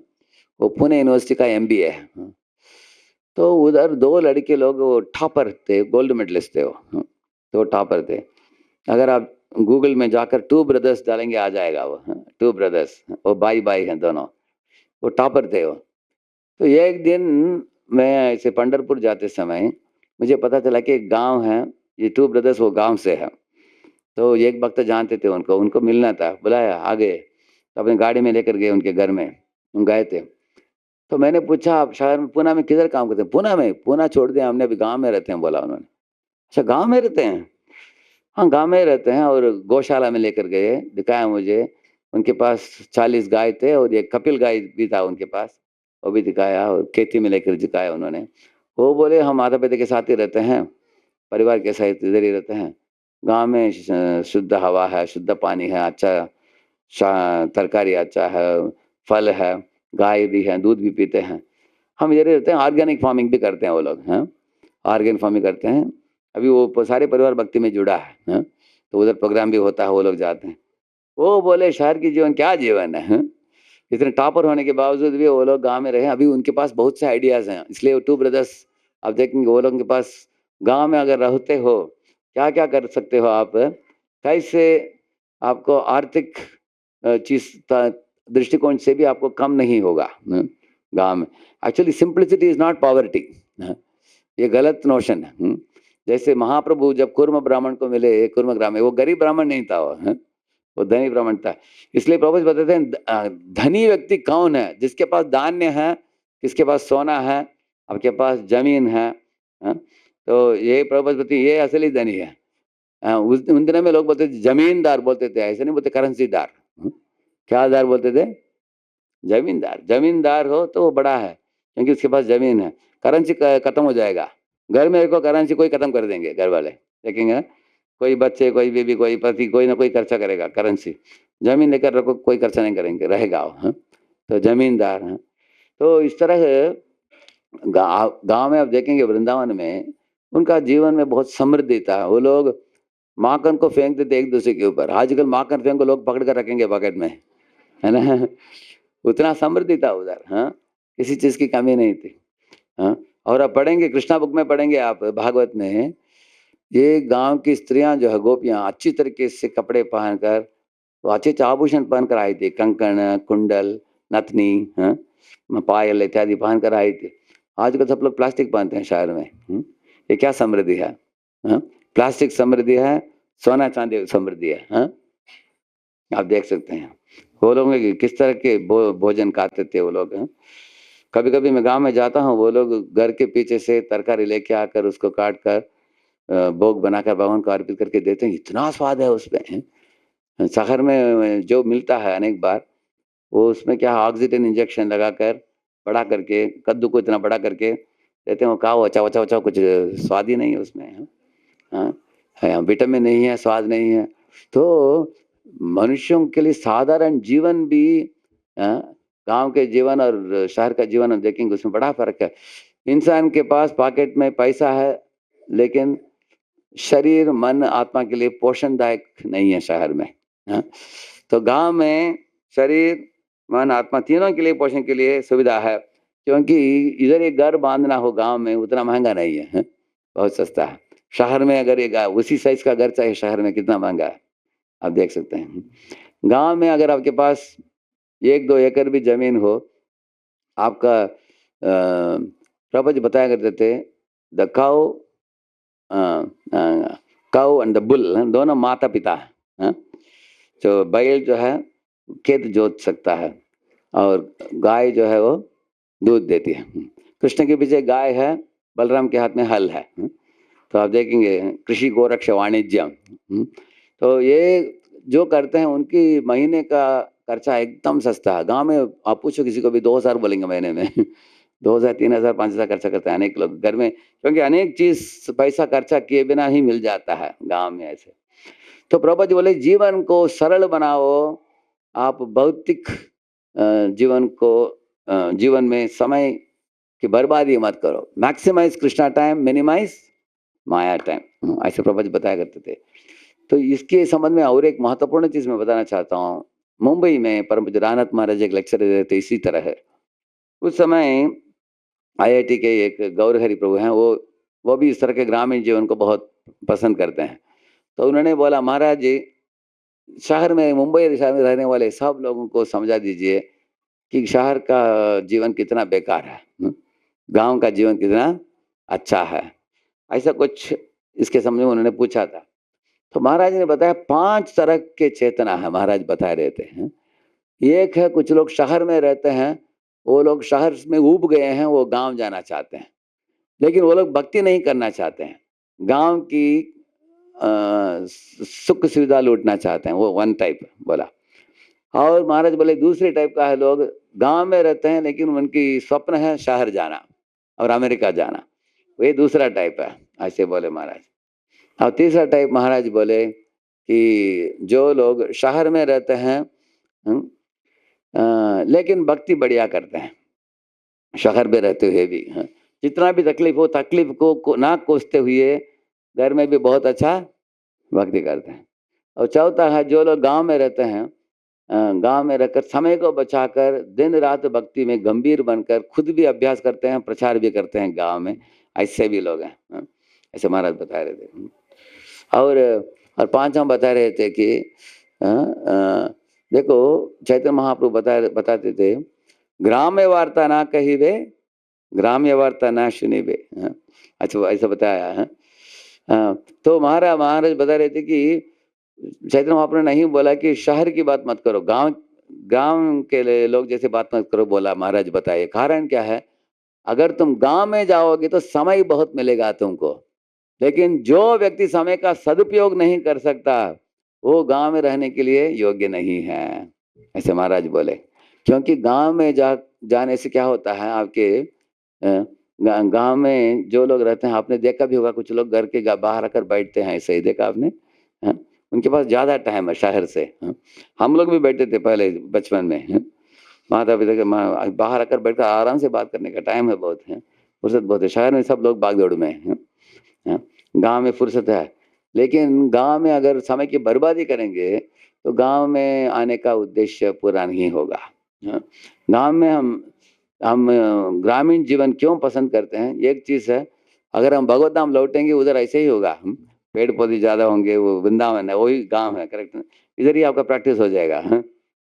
वो पुणे यूनिवर्सिटी का MBA है। हाँ? तो उधर 2 लड़के लोग वो टॉपर थे, गोल्ड मेडलिस्ट थे वो, हाँ? तो टॉपर थे। अगर आप गूगल में जाकर 2 ब्रदर्स डालेंगे आ जाएगा वो, हाँ? 2 ब्रदर्स, वो भाई-भाई हैं दोनों, वो टॉपर थे वो। तो एक दिन मैं ऐसे पंढरपुर जाते समय मुझे पता चला कि एक गाँव है, ये 2 ब्रदर्स वो गाँव से हैं। तो एक भक्त जानते थे उनको, उनको मिलना था, बुलाया, आ गए। तो अपनी गाड़ी में लेकर गए उनके घर में, हम गए थे। तो मैंने पूछा, "आप शहर में पूना में किधर काम करते हैं?" "पूना में? पूना छोड़ दिया हमने, अभी गाँव में रहते हैं," बोला उन्होंने। "अच्छा, गाँव में रहते हैं?" "हाँ, गाँव में ही रहते हैं," और गौशाला में लेकर गए, दिखाया मुझे। उनके पास 40 गाय थे और एक कपिल गाय भी था उनके पास, वो भी दिखाया और खेती में लेकर दिखाया उन्होंने। वो बोले, "हम माता-पिता के साथ ही रहते हैं, परिवार के सहित इधर ही रहते हैं। गाँव में शुद्ध हवा है, शुद्ध पानी है, अच्छा तरकारी अच्छा है, फल है, गाय भी है, दूध भी पीते हैं। हम इधर ही रहते हैं, ऑर्गेनिक फार्मिंग भी करते हैं वो लोग, हैं? ऑर्गेनिक फार्मिंग करते हैं। अभी वो सारे परिवार भक्ति में जुड़ा है, हैं? तो उधर प्रोग्राम भी होता है, वो लोग जाते हैं। वो बोले शहर की जीवन क्या जीवन है, हैं? इतने टॉपर होने के बावजूद भी वो लोग गाँव में रहे। अभी उनके पास बहुत से आइडियाज़ हैं, इसलिए वो 2 ब्रदर्स आप देखेंगे वो लोगों के पास गाँव में अगर रहते हो, क्या-क्या कर सकते हो आप? कैसे आपको आर्थिक चीज़ दृष्टिकोण से भी आपको कम नहीं होगा, गाँव में। Actually simplicity is not poverty, ये गलत नोशन है। जैसे महाप्रभु जब कूर्म ब्राह्मण को मिले, कूर्म ग्राम में, वो गरीब ब्राह्मण नहीं था वो, वो धनी ब्राह्मण था। इसलिए प्रभु जी बताते हैं धनी व्यक्ति कौन है? जिसके पास धान्य है, किसके पास सोना है, आपके पास ज़मीन है, हाँ? तो ये प्रभु जी बताते हैं ये असली धनी है। उस उन दिनों में लोग बोलते थे जमींदार बोलते थे, ऐसे नहीं बोलते करेंसीदार। क्या दार बोलते थे? ज़मींदार। ज़मींदार हो तो वो बड़ा है, क्योंकि उसके पास ज़मीन है। करेंसी क खत्म हो जाएगा। घर में रखो करेंसी कोई खत्म कर देंगे घर वाले, देखेंगे ना? कोई बच्चे, कोई बीवी, कोई पति, कोई ना कोई खर्चा करेगा करेंसी। ज़मीन लेकर रखो कोई खर्चा नहीं करेंगे, रहेगा वो, हाँ? तो ज़मींदार हैं। तो इस तरह गाँव गाँव में आप देखेंगे वृंदावन में, उनका जीवन में बहुत समृद्धि था। वो लोग माखन को फेंक देते एक-दूसरे के ऊपर। आजकल माखन फेंको लोग पकड़ कर रखेंगे पॉकेट में, है ना? उतना समृद्धि था उधर, हाँ? किसी चीज़ की कमी नहीं थी, हाँ? और आप पढ़ेंगे कृष्णा बुक में पढ़ेंगे आप भागवत में, ये गाँव की स्त्रियाँ जो है गोपियाँ अच्छी तरीके से कपड़े पहनकर, वो अच्छे-अच्छे आभूषण पहनकर आई थी, कंकण, कुंडल, नथनी, हाँ? पायल इत्यादि पहनकर आई थी। आजकल सब लोग प्लास्टिक पहनते हैं शहर में, ये क्या समृद्धि है? हाँ? प्लास्टिक समृद्धि है, सोना-चांदी समृद्धि है, हाँ? आप देख सकते हैं। वो लोग किस तरह के भोजन खाते थे वो लोग, हैं? कभी-कभी मैं गाँव में जाता हूँ, वो लोग घर के पीछे से तरकारी लेके आकर उसको काट कर भोग बनाकर भगवान को अर्पित करके देते हैं, इतना स्वाद है उसमें, हैं? शहर में जो मिलता है अनेक बार, वो उसमें क्या ऑक्सीजन इंजेक्शन लगाकर, बड़ा करके, कद्दू को इतना बड़ा करके देते हैं, वो खाओ अच्छा-अच्छा-अच्छा कुछ स्वाद ही नहीं है उसमें, हैं? हाँ, है विटामिन नहीं है, स्वाद नहीं है। तो मनुष्यों के लिए साधारण जीवन भी गांव के जीवन और शहर का जीवन हम देखेंगे उसमें बड़ा फर्क है। इंसान के पास पॉकेट में पैसा है, लेकिन शरीर मन आत्मा के लिए पोषणदायक नहीं है शहर में। हाँ? तो गांव में शरीर मन आत्मा तीनों के लिए पोषण के लिए सुविधा है, क्योंकि इधर एक घर बांधना हो गांव में उतना महंगा नहीं है, हाँ? बहुत सस्ता है। शहर में अगर एक उसी साइज का घर चाहिए शहर में कितना महंगा है आप देख सकते हैं। गांव में अगर आपके पास 1-2 एकड़ भी जमीन हो, आपका प्रभु जी बताया करते थे, the cow and the bull दोनों माता पिता है, हाँ? जो बैल जो है खेत जोत सकता है और गाय जो है वो दूध देती है। कृष्ण के पीछे गाय है, बलराम के हाथ में हल है। तो आप देखेंगे कृषि गोरक्ष वाणिज्यम। तो ये जो करते हैं उनकी महीने का खर्चा एकदम सस्ता है। गांव में आप पूछो किसी को भी 2000 बोलेंगे महीने में 2000 3000 5000 खर्चा करते हैं अनेक लोग घर में, क्योंकि अनेक चीज पैसा खर्चा किए बिना ही मिल जाता है गांव में ऐसे। तो प्रभु जी बोले जीवन को सरल बनाओ, आप भौतिक जीवन को जीवन में समय की बर्बादी मत करो। मैक्सिमाइज कृष्णा टाइम, मिनिमाइज माया टाइम, ऐसे प्रभु जी बताया करते थे। तो इसके संबंध में और एक महत्वपूर्ण चीज मैं बताना चाहता हूँ। मुंबई में परम पूज्य रानाथ महाराज एक लेक्चर दे रहे थे इसी तरह है। उस समय IIT के एक गौरहरि प्रभु हैं, वो भी इस तरह के ग्रामीण जीवन को बहुत पसंद करते हैं। तो उन्होंने बोला महाराज जी शहर में मुंबई शहर में रहने वाले सब लोगों को समझा दीजिए कि शहर का जीवन कितना बेकार है, गांव का जीवन कितना अच्छा है। ऐसा कुछ इसके समझ में उन्होंने पूछा था। तो महाराज ने बताया 5 तरह के चेतना है, महाराज बता रहे थे। एक है कुछ लोग शहर में रहते हैं, वो लोग शहर में उब गए हैं, वो गांव जाना चाहते हैं, लेकिन वो लोग भक्ति नहीं करना चाहते हैं, गांव की सुख सुविधा लूटना चाहते हैं, वो वन टाइप बोला। और महाराज बोले दूसरे टाइप का है, लोग गांव में रहते हैं लेकिन उनकी स्वप्न है शहर जाना और अमेरिका जाना, वे दूसरा टाइप है, ऐसे बोले महाराज। और तीसरा टाइप महाराज बोले कि जो लोग शहर में रहते हैं लेकिन भक्ति बढ़िया करते हैं शहर में रहते हुए भी, जितना भी तकलीफ हो तकलीफ को ना कोसते हुए घर में भी बहुत अच्छा भक्ति करते हैं। और चौथा है जो लोग गांव में रहते हैं, गांव में रहकर समय को बचाकर दिन रात भक्ति में गंभीर बनकर खुद भी अभ्यास करते हैं, प्रचार भी करते हैं गांव में, ऐसे भी लोग हैं, ऐसे महाराज बता रहे थे। और 5 हम बता रहे थे कि देखो चैतन्य महाप्रभु बताते थे, ग्राम्य वार्ता ना कही वे, ग्राम्य वार्ता ना सुनी वे। अच्छा ऐसा बताया है। तो महाराज बता रहे थे कि चैतन्य महाप्रभु ने नहीं बोला कि शहर की बात मत करो, गांव के लोग जैसे बात मत करो, बोला महाराज बताइए कारण क्या है। अगर तुम गांव में जाओगे तो समय बहुत मिलेगा तुमको, लेकिन जो व्यक्ति समय का सदुपयोग नहीं कर सकता वो गांव में रहने के लिए योग्य नहीं है, ऐसे महाराज बोले। क्योंकि गांव में जाने से क्या होता है, आपके गांव में जो लोग रहते हैं, आपने देखा भी होगा कुछ लोग घर के बाहर आकर बैठते हैं, ऐसे ही देखा आपने, उनके पास ज्यादा टाइम है शहर से। हम लोग भी बैठते थे पहले बचपन में, माता पिता के बाहर आकर बैठकर आराम से बात करने का टाइम है, बहुत है, फुर्सत बहुत है। शहर में सब लोग भागदौड़ में है, गांव में फुर्सत है। लेकिन गांव में अगर समय की बर्बादी करेंगे तो गांव में आने का उद्देश्य पूरा नहीं होगा। गांव में हम ग्रामीण जीवन क्यों पसंद करते हैं, एक चीज है, अगर हम भगवत धाम लौटेंगे उधर ऐसे ही होगा, पेड़ पौधे ज्यादा होंगे, वो वृंदावन है, वही गांव है, करेक्ट, इधर ही आपका प्रैक्टिस हो जाएगा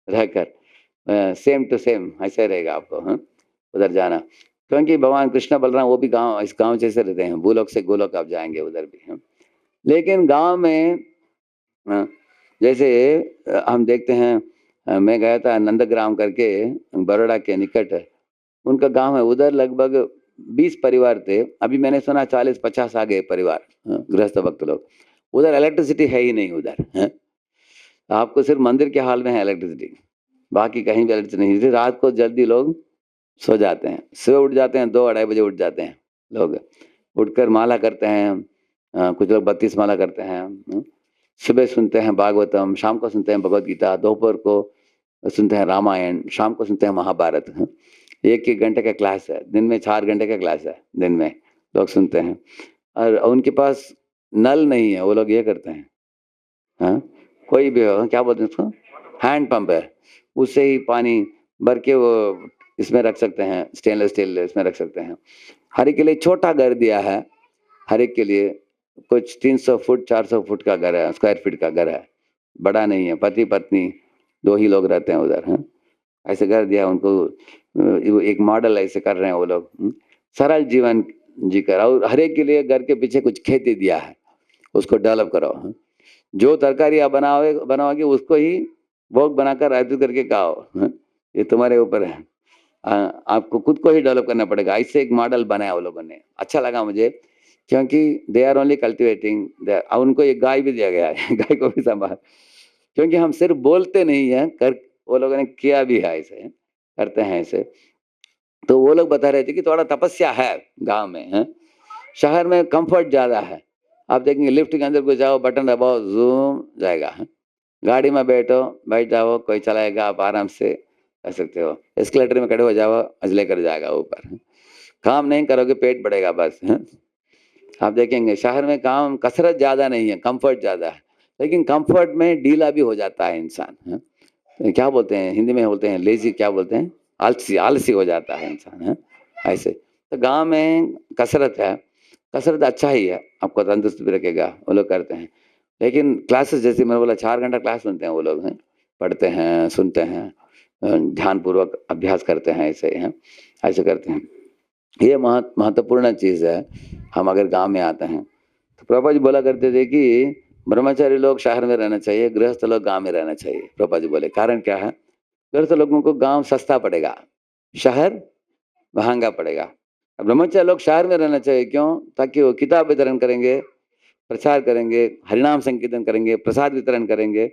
रहकर, सेम टू सेम ऐसे रहेगा आपको उधर जाना। क्योंकि भगवान कृष्ण बलराम वो भी गांव, इस गांव जैसे रहते हैं, भूलोक से गोलोक आप जाएंगे उधर भी। लेकिन गांव में जैसे हम देखते हैं, मैं गया था नंदग्राम करके बड़ौदा के निकट, उनका गांव है, उधर लगभग 20 परिवार थे, अभी मैंने सुना 40-50 आ गए परिवार, गृहस्थ भक्त लोग। उधर इलेक्ट्रिसिटी है ही नहीं उधर, आपको सिर्फ मंदिर के हाल में है इलेक्ट्रिसिटी, बाकी कहीं भी इलेक्ट्रिसिटी नहीं। रात को जल्दी लोग सो जाते हैं, सुबह उठ जाते हैं, 2-2:30 बजे उठ जाते हैं लोग, उठकर माला करते हैं, कुछ लोग 32 माला करते हैं, सुबह सुनते हैं भागवतम, शाम को सुनते हैं भगवत गीता, दोपहर को सुनते हैं रामायण, शाम को सुनते हैं महाभारत। एक एक घंटे का क्लास है, दिन में 4 घंटे का क्लास है, दिन में लोग सुनते हैं। और उनके पास नल नहीं है, वो लोग ये करते हैं, हाँ, कोई भी हो, क्या बोलते हैं उसको, हैंड पंप है, उससे ही पानी भर के वो इसमें रख सकते हैं, स्टेनलेस स्टील इसमें रख सकते हैं। हर एक के लिए छोटा घर दिया है, हर एक के लिए कुछ 300 फुट 400 फुट का घर है, स्क्वायर फीट का घर है, बड़ा नहीं है। पति पत्नी 2 ही लोग रहते हैं उधर, हैं। ऐसे कर दिया उनको, एक मॉडल ऐसे कर रहे हैं वो लोग, सरल जीवन जीकर। और हर एक के लिए घर के पीछे कुछ खेती दिया है, उसको डेवलप करो। जो तरकारी आप बनाओगे उसको ही भोग बनाकर अर्पित करके खाओ। ये तुम्हारे ऊपर है, आपको खुद को ही डेवलप करना पड़ेगा। ऐसे एक मॉडल बनाया वो लोगों ने, अच्छा लगा मुझे, क्योंकि दे आर ओनली कल्टिवेटिंग। उनको एक गाय भी दिया गया है, गाय को भी संभाल, क्योंकि हम सिर्फ बोलते नहीं है, कर वो लोगों ने किया भी है, ऐसे करते हैं ऐसे। तो वो लोग बता रहे थे कि थोड़ा तपस्या है गांव में, है। शहर में कंफर्ट ज्यादा है। आप देखेंगे लिफ्ट के अंदर को जाओ, बटन दबाओ, जूम जाएगा, है। गाड़ी में बैठ जाओ, कोई चलाएगा, आप आराम से कर सकते हो। एस्केलेटर में खड़े हो जाओ, लेकर जाएगा ऊपर। काम नहीं करोगे पेट बढ़ेगा बस, है। आप देखेंगे शहर में काम कसरत ज्यादा नहीं है, कंफर्ट ज्यादा है, लेकिन कंफर्ट में ढीला भी हो जाता है इंसान, है। तो क्या बोलते हैं हिंदी में, बोलते हैं लेजी, क्या बोलते हैं, आलसी, आलसी हो जाता है इंसान, है। ऐसे तो गांव में कसरत है, कसरत अच्छा ही है, आपको तंदुरुस्त भी रखेगा, वो लोग करते हैं। लेकिन क्लासेस जैसे मैंने बोला 4 घंटा क्लास सुनते हैं वो लोग, हैं, पढ़ते हैं, सुनते हैं, ध्यानपूर्वक अभ्यास करते हैं, ऐसे हैं, ऐसे करते हैं। ये महत्वपूर्ण चीज़ है। हम अगर गांव में आते हैं तो प्रभुपा जी बोला करते थे कि ब्रह्मचारी लोग शहर में रहना चाहिए, गृहस्थ लोग गांव में रहना चाहिए। प्रभुपा जी बोले कारण क्या है, गृहस्थ लोगों को गांव सस्ता पड़ेगा, शहर महंगा पड़ेगा। ब्रह्मचारी लोग शहर में रहना चाहिए, क्यों, ताकि वो किताब वितरण करेंगे, प्रचार करेंगे, हरिनाम संकीर्तन करेंगे, प्रसाद वितरण करेंगे।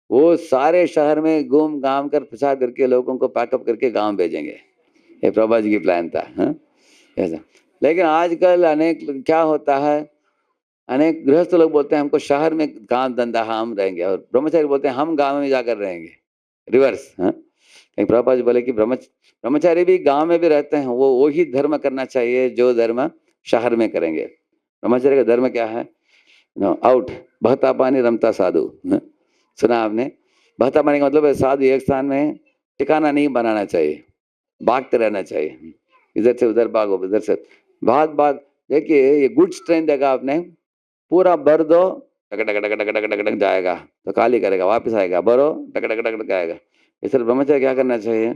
वो सारे शहर में घूम घाम कर प्रचार करके लोगों को पैकअप करके गांव भेजेंगे। ये प्रभा जी की प्लान था, हाँ? ऐसा। लेकिन आजकल अनेक क्या होता है, अनेक गृहस्थ लोग बोलते हैं हमको शहर में काम धंधा हम रहेंगे, और ब्रह्मचारी बोलते हैं हम गांव में जाकर रहेंगे, रिवर्स, हाँ? प्रभुपाद जी बोले कि ब्रह्मचारी भी गांव में भी रहते हैं, वो वही धर्म करना चाहिए जो धर्म शहर में करेंगे। ब्रह्मचारी का धर्म क्या है, आउट, बहता पानी रमता साधु, सुना आपने। बहता पानी का मतलब है साधु एक स्थान में ठिकाना नहीं बनाना चाहिए, भागते रहना चाहिए, इधर से उधर भागो, इधर से भाग। देखिए ये गुड्स ट्रेन देखा आपने, पूरा भर दो, टक टक टक टक टक टक जाएगा, तो खाली करेगा, वापस आएगा, भरो, टक टक टक टक आएगा। इसलिए ब्रह्मचर्य क्या करना चाहिए,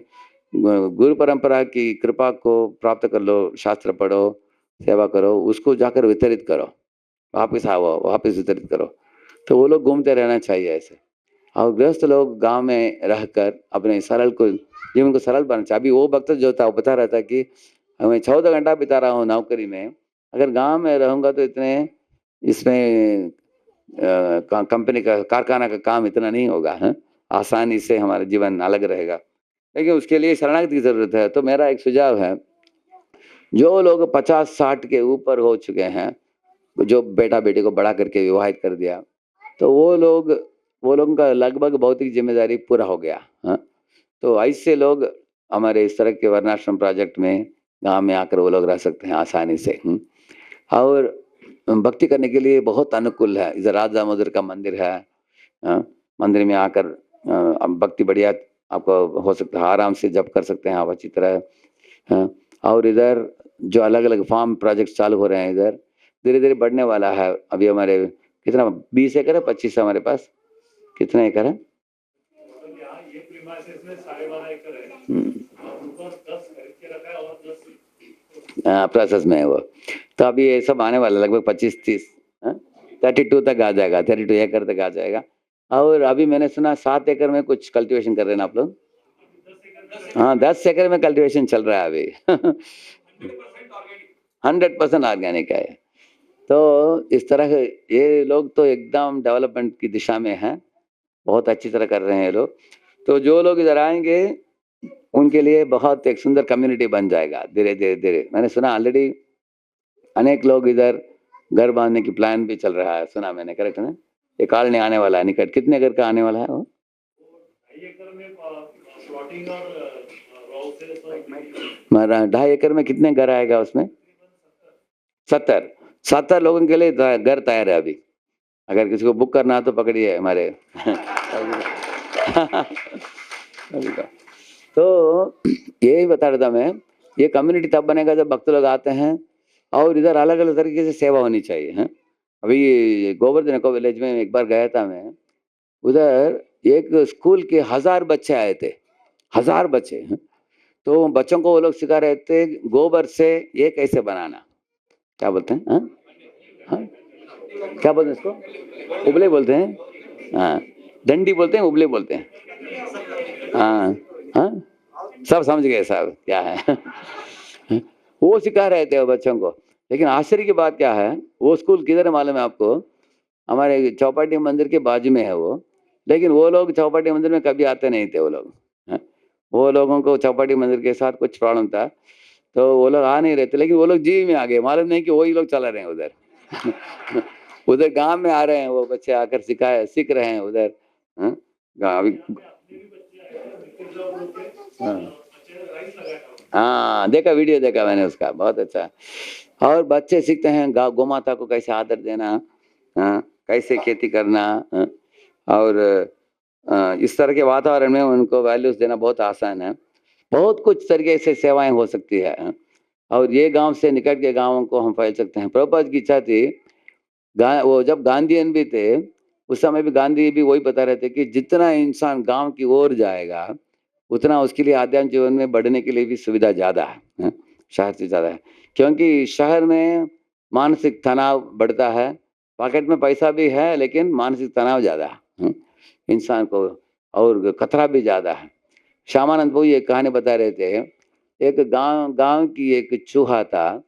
गुरु परंपरा की कृपा को प्राप्त कर लो, शास्त्र पढ़ो, सेवा करो, उसको जाकर वितरित करो, वापिस आओ, वापिस वितरित करो। तो वो लोग घूमते रहना चाहिए ऐसे। और गृहस्थ लोग गांव में रहकर अपने सरल को जीवन को सरल बनाना चाहिए। अभी वो वक्त जो था वो बता रहा था कि मैं 14 घंटा बिता रहा हूँ नौकरी में, अगर गांव में रहूँगा तो इतने इसमें कंपनी का कारखाना का काम इतना नहीं होगा, है। आसानी से हमारा जीवन अलग रहेगा, लेकिन उसके लिए शरणागति की जरूरत है। तो मेरा एक सुझाव है, जो लोग 50-60 के ऊपर हो चुके हैं, जो बेटा बेटी को बड़ा करके विवाहित कर दिया, तो वो लोगों का लगभग भौतिक जिम्मेदारी पूरा हो गया, हाँ। तो ऐसे लोग हमारे इस तरह के वर्णाश्रम प्रोजेक्ट में गांव में आकर वो लोग रह सकते हैं आसानी से, और भक्ति करने के लिए बहुत अनुकूल है। इधर राजा दामोदर का मंदिर है, मंदिर में आकर अब भक्ति बढ़िया आपको हो सकता है, आराम से जप कर सकते हैं आप अच्छी तरह, हाँ। और इधर जो अलग अलग फार्म प्रोजेक्ट चालू हो रहे हैं, इधर धीरे धीरे बढ़ने वाला है। अभी हमारे कितना 20 एकड़ है, 25 है हमारे पास, कितना एकड़ है, प्रोसेस में है वो। तो अभी ये सब आने वाला लगभग 25-30, 32 तक आ जाएगा, 32 एकड़ तक आ जाएगा। और अभी मैंने सुना 7 एकड़ में कुछ कल्टीवेशन कर रहे हैं आप लोग, हाँ 10 एकड़ में कल्टीवेशन चल रहा है अभी। 100% ऑर्गेनिक है। तो इस तरह ये लोग तो एकदम डेवलपमेंट की दिशा में हैं, बहुत अच्छी तरह कर रहे हैं ये लोग। तो जो लोग इधर आएंगे उनके लिए बहुत एक सुंदर कम्युनिटी बन जाएगा धीरे धीरे धीरे। मैंने सुना ऑलरेडी अनेक लोग इधर घर बांधने की प्लान भी चल रहा है, सुना मैंने, करेक्ट है ना? ये कॉलोनी आने वाला है निकट, कितने घर का आने वाला है वो? हमारा 2.5 एकड़ में कितने घर आएगा उसमें? 70 लोगों के लिए घर तैयार है अभी। अगर किसी को बुक करना हो तो पकड़िए हमारे तो यही बता रहा था मैं, ये कम्युनिटी तब बनेगा जब भक्त लोग आते हैं और इधर अलग अलग तरीके से सेवा होनी चाहिए हैं। अभी गोवर्धन को विलेज में एक बार गया था मैं, उधर एक स्कूल के 1000 बच्चे आए थे, 1000 बच्चे हैं। तो बच्चों को वो लोग सिखा रहे थे गोबर से ये कैसे बनाना, क्या बोलते हैं हाँ? हाँ? क्या बोलते हैं इसको? उबले बोलते हैं, हाँ डंडी बोलते हैं, उबले बोलते हैं, हाँ हाँ सब समझ गए साहब क्या है वो सिखा रहे थे वो बच्चों को। लेकिन आश्चर्य की बात क्या है, वो स्कूल किधर है मालूम है आपको? हमारे चौपाटी मंदिर के बाजू में है वो। लेकिन वो लोग चौपाटी मंदिर में कभी आते नहीं थे वो लोग, हाँ? वो लोगों को चौपाटी मंदिर के साथ कुछ प्रॉब्लम था तो वो लोग आ नहीं रहे थे, लेकिन वो लोग जी में आ गए, मालूम नहीं कि वही लोग चला रहे हैं उधर उधर गांव में आ रहे हैं वो बच्चे, आकर सीख रहे हैं उधर, हाँ? अभी हाँ देखा, वीडियो देखा मैंने उसका, बहुत अच्छा। और बच्चे सीखते हैं गौ माता को कैसे आदर देना, हाँ? कैसे खेती करना, हाँ? और इस तरह के वातावरण में उनको वैल्यूज देना बहुत आसान है। बहुत कुछ तरीके से सेवाएं हो सकती है, हाँ? और ये गांव से निकट के गांवों को हम फैल सकते हैं। प्रभुपाद की इच्छा थी, वो जब गांधीयन भी थे उस समय भी गांधी भी वही बता रहे थे कि जितना इंसान गांव की ओर जाएगा उतना उसके लिए आध्यात्मिक जीवन में बढ़ने के लिए भी सुविधा ज़्यादा है, हाँ? शहर से ज़्यादा है, क्योंकि शहर में मानसिक तनाव बढ़ता है, पॉकेट में पैसा भी है लेकिन मानसिक तनाव ज़्यादा है, हाँ? इंसान को, और खतरा भी ज़्यादा है। श्यामानंद वो ये कहानी बता रहे थे, एक गांव की एक चूहा था,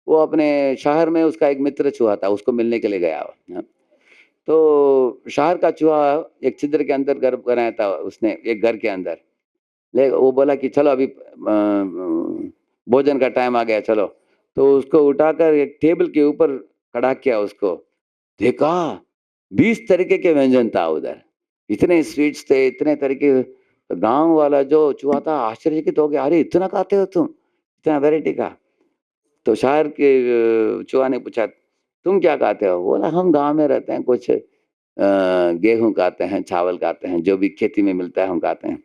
वो अपने शहर में उसका एक मित्र चूहा था, उसको मिलने के लिए गया, हाँ? तो शहर का चूहा एक छिद्र के अंदर घर बनाया था उसने, एक घर के अंदर। ले वो बोला कि चलो अभी भोजन का टाइम आ गया चलो, तो उसको उठाकर एक टेबल के ऊपर खड़ा किया उसको, देखा 20 तरीके के व्यंजन था उधर, इतने स्वीट्स थे, इतने तरीके। गांव वाला जो चूहा था आश्चर्यचकित हो गया, अरे इतना खाते हो तुम, इतना वैरायटी का? तो शहर के चूहा ने पूछा तुम क्या खाते हो? बोला हम गांव में रहते हैं, कुछ गेहूं खाते हैं, चावल खाते हैं, जो भी खेती में मिलता है हम खाते हैं,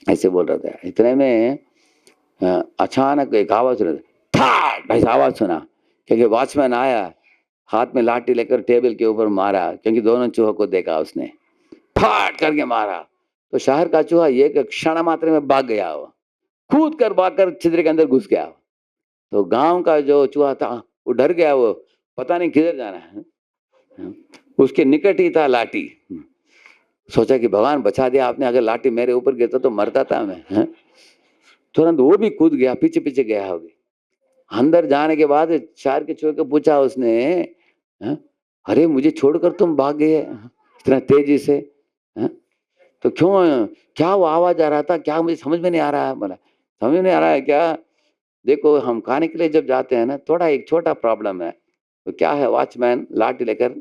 ऐसे बोल रहा था। इतने में अचानक एक आवाज सुना, ठाट ऐसा आवाज सुना, क्योंकि वॉचमैन आया, हाथ में लाठी लेकर टेबल के ऊपर मारा, क्योंकि दोनों चूहों को देखा उसने, फाट करके मारा। तो शहर का चूहा एक क्षण मात्र में भाग गया, वो कूद कर भागकर छिद्र के अंदर घुस गया। तो गांव का जो चूहा था वो डर गया, वो पता नहीं किधर जाना है, उसके निकट ही था लाठी। सोचा कि भगवान बचा दिया आपने, अगर लाठी मेरे ऊपर गिरता तो मरता था मैं। तुरंत वो भी कूद गया, पीछे पीछे गया होगी। अंदर जाने के बाद शहर के चूहे को पूछा उसने, अरे मुझे छोड़कर तुम भाग गए इतना तेजी से, तो क्यों, क्या वो आवाज आ रहा था, क्या मुझे समझ में नहीं आ रहा है? बोला समझ में नहीं आ रहा है क्या? देखो हम खाने के लिए जब जाते हैं ना, थोड़ा एक छोटा प्रॉब्लम है, तो क्या है, वॉचमैन लाठी लेकर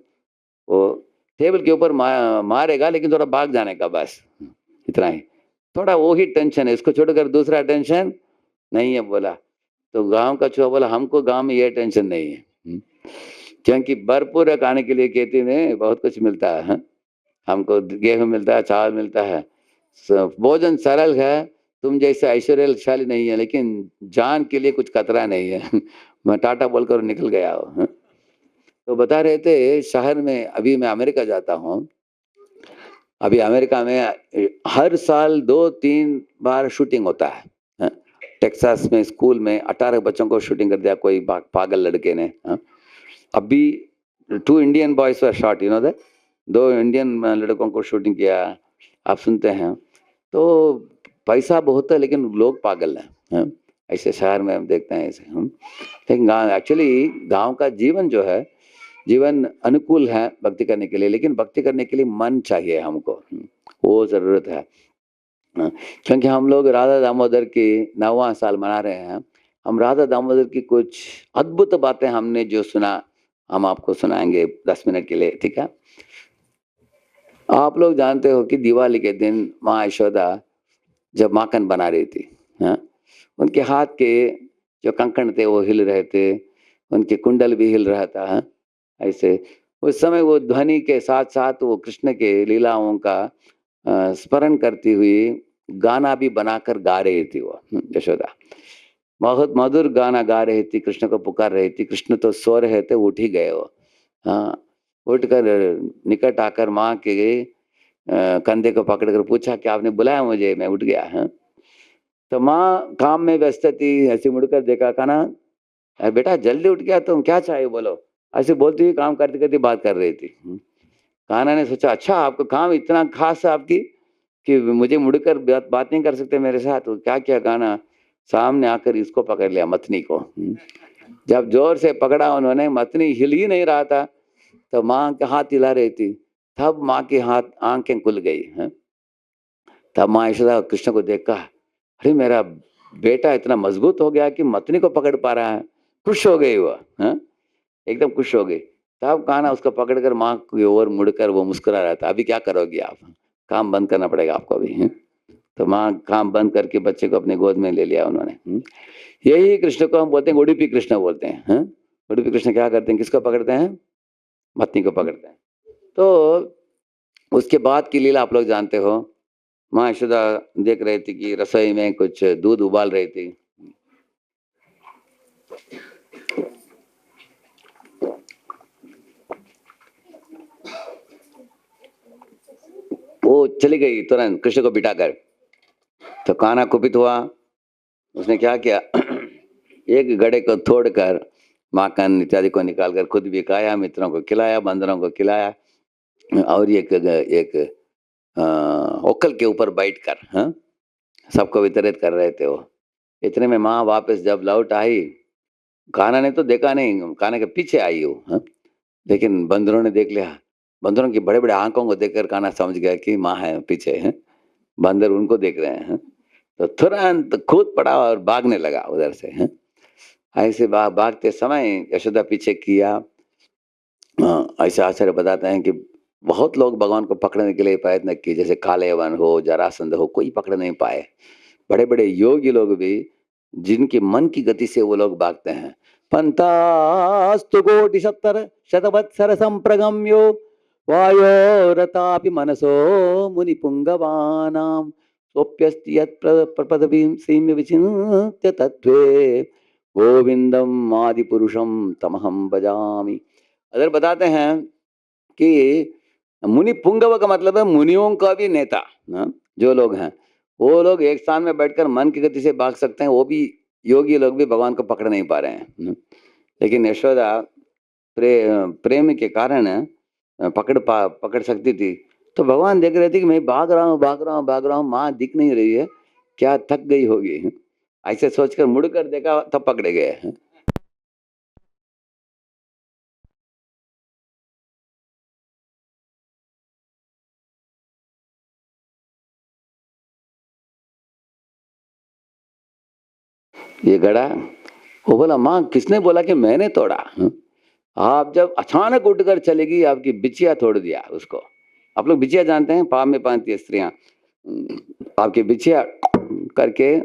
वो टेबल के ऊपर मारेगा, लेकिन थोड़ा भाग जाने का बस, इतना ही, थोड़ा वो ही टेंशन है, इसको छोड़कर दूसरा टेंशन नहीं है। बोला तो गांव का चूहा बोला हमको गांव में ये टेंशन नहीं है, क्योंकि भरपूर खाने के लिए खेती में बहुत कुछ मिलता है, हमको गेहूं मिलता है, चावल मिलता है, भोजन सरल है, तुम जैसे ऐश्वर्यशाली नहीं है, लेकिन जान के लिए कुछ खतरा नहीं है मैं टाटा बोलकर निकल गया हूँ। तो बता रहे थे शहर में, अभी मैं अमेरिका जाता हूँ, अभी अमेरिका में हर साल 2-3 बार शूटिंग होता है। टेक्सास में स्कूल में 18 बच्चों को शूटिंग कर दिया कोई पागल लड़के ने। अभी 2 Indian boys were shot, you know that, 2 Indian लड़कों को शूटिंग किया, आप सुनते हैं। तो पैसा बहुत है लेकिन लोग पागल हैं, ऐसे शहर में हम देखते हैं ऐसे हम। लेकिन गाँव, एक्चुअली गाँव का जीवन जो है, जीवन अनुकूल है भक्ति करने के लिए, लेकिन भक्ति करने के लिए मन चाहिए हमको, वो जरूरत है। क्योंकि हम लोग राधा दामोदर की 9वां साल मना रहे हैं, हम राधा दामोदर की कुछ अद्भुत बातें हमने जो सुना, हम आपको सुनाएंगे 10 मिनट के लिए, ठीक है? आप लोग जानते हो कि दिवाली के दिन माँ यशोदा जब माखन बना रही थी। हाँ, उनके हाथ के जो कंकण थे वो हिल रहे थे, उनके कुंडल भी हिल रहा था। हाँ, ऐसे उस समय वो ध्वनि के साथ साथ वो कृष्ण के लीलाओं का स्मरण करती हुई गाना भी बनाकर गा रही थी वो यशोदा। बहुत मधुर गाना गा रही थी, कृष्ण को पुकार रही थी। कृष्ण तो सो रहे थे, उठ ही गए वो। हाँ, उठकर निकट आकर माँ के कंधे को पकड़कर पूछा कि आपने बुलाया मुझे, मैं उठ गया। हाँ, तो माँ काम में व्यस्त थी, ऐसे मुड़कर देखा, कहा ना, बेटा जल्दी उठ गया, तुम क्या चाहिए बोलो। ऐसे बोलती हुई काम करते करते बात कर रही थी। कान्हा ने सोचा, अच्छा आपका काम इतना खास है आपकी कि मुझे मुड़कर बात नहीं कर सकते मेरे साथ। तो क्या किया कान्हा, सामने आकर इसको पकड़ लिया, मथनी को। जब जोर से पकड़ा उन्होंने, मथनी हिल ही नहीं रहा था, तो माँ के हाथ हिला रही थी, तब माँ के हाथ आंखें खुल गई। तब माँ यशोदा कृष्ण को देखा, अरे मेरा बेटा इतना मजबूत हो गया कि मथनी को पकड़ पा रहा है। खुश हो गई वो। एकदम खुश हो गई। तब कान्हा उसको पकड़कर माँ की ओर मुड़कर वो मुस्कुरा रहा था। अभी क्या करोगी आप, काम बंद करना पड़ेगा आपको अभी। तो माँ काम बंद करके बच्चे को अपने गोद में ले लिया उन्होंने। यही कृष्ण को हम बोलते हैं उडुपी कृष्ण बोलते हैं। उडुपी कृष्ण क्या करते हैं, किसको पकड़ते हैं, पत्नी को पकड़ते हैं। तो उसके बाद की लीला आप लोग जानते हो। माँ यशोदा देख रही थी कि रसोई में कुछ दूध उबाल रही थी। वो चली गई तुरंत कृष्ण को बिठाकर। तो कान्हा कुपित हुआ, उसने क्या किया, एक घड़े को तोड़कर माखन इत्यादि को निकालकर खुद भी खाया, मित्रों को खिलाया, बंदरों को खिलाया, और एक ओखल के ऊपर बैठकर सबको वितरित कर रहे थे वो। इतने में माँ वापस जब लौट आई, कान्हा ने तो देखा नहीं, कान्हा के पीछे आई वो। लेकिन बंदरों ने देख लिया। बंदरों की बड़े बड़े आंखों को देखकर कान्हा समझ गया कि माँ है पीछे। बंदर उनको देख रहे हैं। तो तुरंत कूद पड़ा और भागने लगा उधर से। ऐसे भागते समय यशोदा पीछे किया। ऐसे आचार्य बताते हैं कि बहुत लोग भगवान को पकड़ने के लिए प्रयत्न किए, जैसे कालेवन हो, जरासंध हो, कोई पकड़ नहीं पाए। बड़े बड़े योगी लोग भी, जिनकी मन की गति से वो लोग भागते हैं। पंतास्तु कोटि सत्तर शतवत्सर संप्रगम्यो वायोरतापि मनसो मुनि पुंगवानाम सोप्यस्ति यत् प्रपदवीं सीम्य विचिन्त्य तत्वे गोविंदम आदि पुरुषम तमहम भजामि। अगर बताते हैं कि मुनि पुंगव का मतलब है मुनियों का भी नेता। जो लोग हैं वो लोग एक स्थान में बैठकर मन की गति से भाग सकते हैं, वो भी योगी लोग भी भगवान को पकड़ नहीं पा रहे हैं। लेकिन यशोदा प्रेम के कारण पकड़ सकती थी। तो भगवान देख रहे थे कि मैं भाग रहा हूँ भाग रहा हूँ भाग रहा हूँ, माँ दिख नहीं रही है, क्या थक गई होगी। ऐसे सोचकर मुड़कर देखा, तब पकड़े गए। ये गड़ा, वो बोला, माँ किसने बोला कि मैंने तोड़ा। आप जब अचानक उठकर चलेगी, आपकी बिछिया तोड़ दिया उसको। आप लोग बिछिया जानते हैं, पाँव में बांधती है स्त्रियां। आपकी बिछिया करके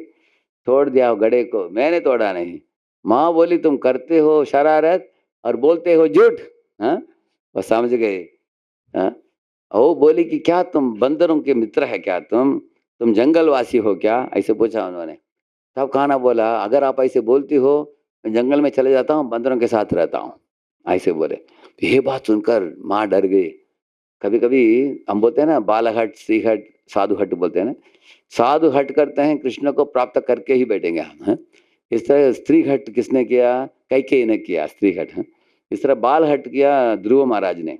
तोड़ दिया गड़े को, मैंने तोड़ा नहीं। माँ बोली तुम करते हो शरारत और बोलते हो झूठ। वो समझ गए। वो बोली कि क्या तुम बंदरों के मित्र है क्या, तुम जंगलवासी हो क्या, ऐसे पूछा उन्होंने। तब कान्हा बोला, अगर आप ऐसे बोलती हो, मैं जंगल में चले जाता हूँ, बंदरों के साथ रहता हूँ, ऐसे बोले। ये बात सुनकर माँ डर गई। कभी कभी हम बोलते हैं ना, बालहट, श्रीहट, साधु हट बोलते हैं ना। साधु हट करते हैं, कृष्ण को प्राप्त करके ही बैठेंगे हम। इस तरह स्त्री हट किसने किया, कैकेयी ने किया स्त्री हट। इस तरह बाल हट किया ध्रुव महाराज ने।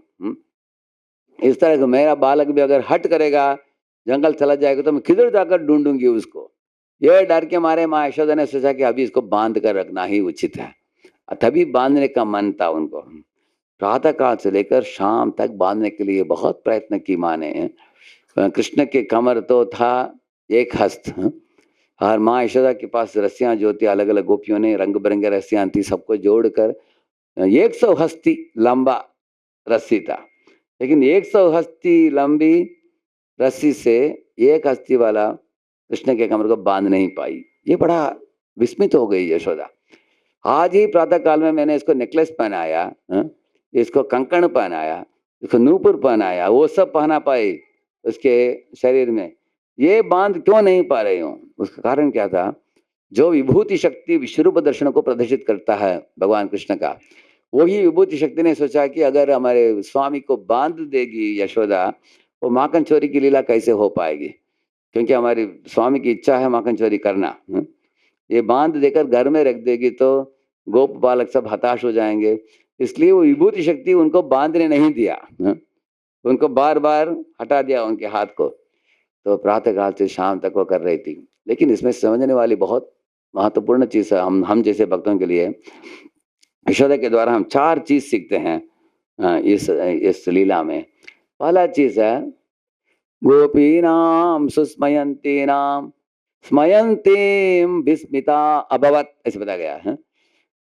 इस तरह का मेरा बालक भी अगर हट करेगा, जंगल चला जाएगा, तो मैं किधर जाकर ढूंढूंगी उसको। ये डर के मारे माँ यशोदा ने सोचा कि अभी इसको बांध कर रखना ही उचित है। तभी बांधने का मन था उनको। प्रातः काल से लेकर शाम तक बांधने के लिए बहुत प्रयत्न की माँ ने। कृष्ण के कमर तो था एक हस्त, और माँ यशोदा के पास रस्सियां जो थी, अलग अलग गोपियों ने रंग बिरंगे रस्सियां थी, सबको जोड़कर 100 हस्ती लंबा रस्सी था। लेकिन 100 हस्ती लंबी रस्सी से एक हस्ती वाला कृष्ण के कमर को बांध नहीं पाई। ये बड़ा विस्मित हो गई यशोदा। आज ही प्रातः काल में मैंने इसको नेकलेस पहनाया, इसको कंकण पहनाया, इसको नूपुर पहनाया, वो सब पहना पाई उसके शरीर में, ये बांध क्यों नहीं पा रही हूँ? उसका कारण क्या था? जो विभूति शक्ति विश्वरूप दर्शन को प्रदर्शित करता है भगवान कृष्ण का, वही विभूति शक्ति ने सोचा कि अगर हमारे स्वामी को बांध देगी यशोदा, वो माखन चोरी की लीला कैसे हो पाएगी? क्योंकि हमारी स्वामी की इच्छा है माखन चोरी करना। ये बांध देकर घर में रख देगी तो गोप बालक सब हताश हो जाएंगे, इसलिए वो विभूति शक्ति उनको बांधने नहीं दिया, उनको बार बार हटा दिया उनके हाथ को। तो प्रातः काल से शाम तक वो कर रही थी। लेकिन इसमें समझने वाली बहुत महत्वपूर्ण चीज है हम जैसे भक्तों के लिए, यशोदा के द्वारा हम 4 चीज सीखते हैं इस लीला में। पहला चीज है गोपीनाम सुस्मयंतीनाम स्मयंतीम विस्मिता अभवत, ऐसे बताया गया है।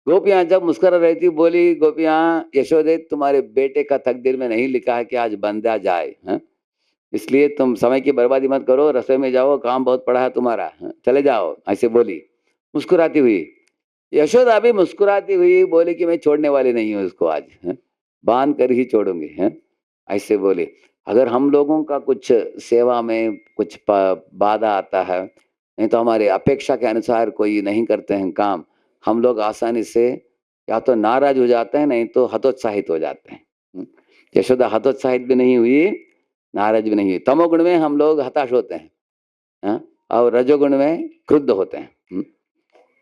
गोपियां जब मुस्कुरा रही थी, बोली गोपियां यशोदे तुम्हारे बेटे का तकदीर में नहीं लिखा है कि आज बंदा जाए, है? इसलिए तुम समय की बर्बादी मत करो, रसोई में जाओ, काम बहुत पड़ा है तुम्हारा, चले जाओ, ऐसे बोली मुस्कुराती हुई। यशोदा भी मुस्कुराती हुई बोली कि मैं छोड़ने वाली नहीं हूँ उसको, आज बांध कर ही छोड़ूंगी, ऐसे बोली। अगर हम लोगों का कुछ सेवा में कुछ बाधा आता है, नहीं तो हमारे अपेक्षा के अनुसार कोई नहीं करते हैं काम, हम लोग आसानी से या तो नाराज हो जाते हैं, नहीं तो हतोत्साहित हो जाते हैं। यशोदा हतोत्साहित भी नहीं हुई, नाराज भी नहीं हुई। तमोगुण में हम लोग हताश होते हैं, और रजोगुण में क्रुद्ध होते हैं।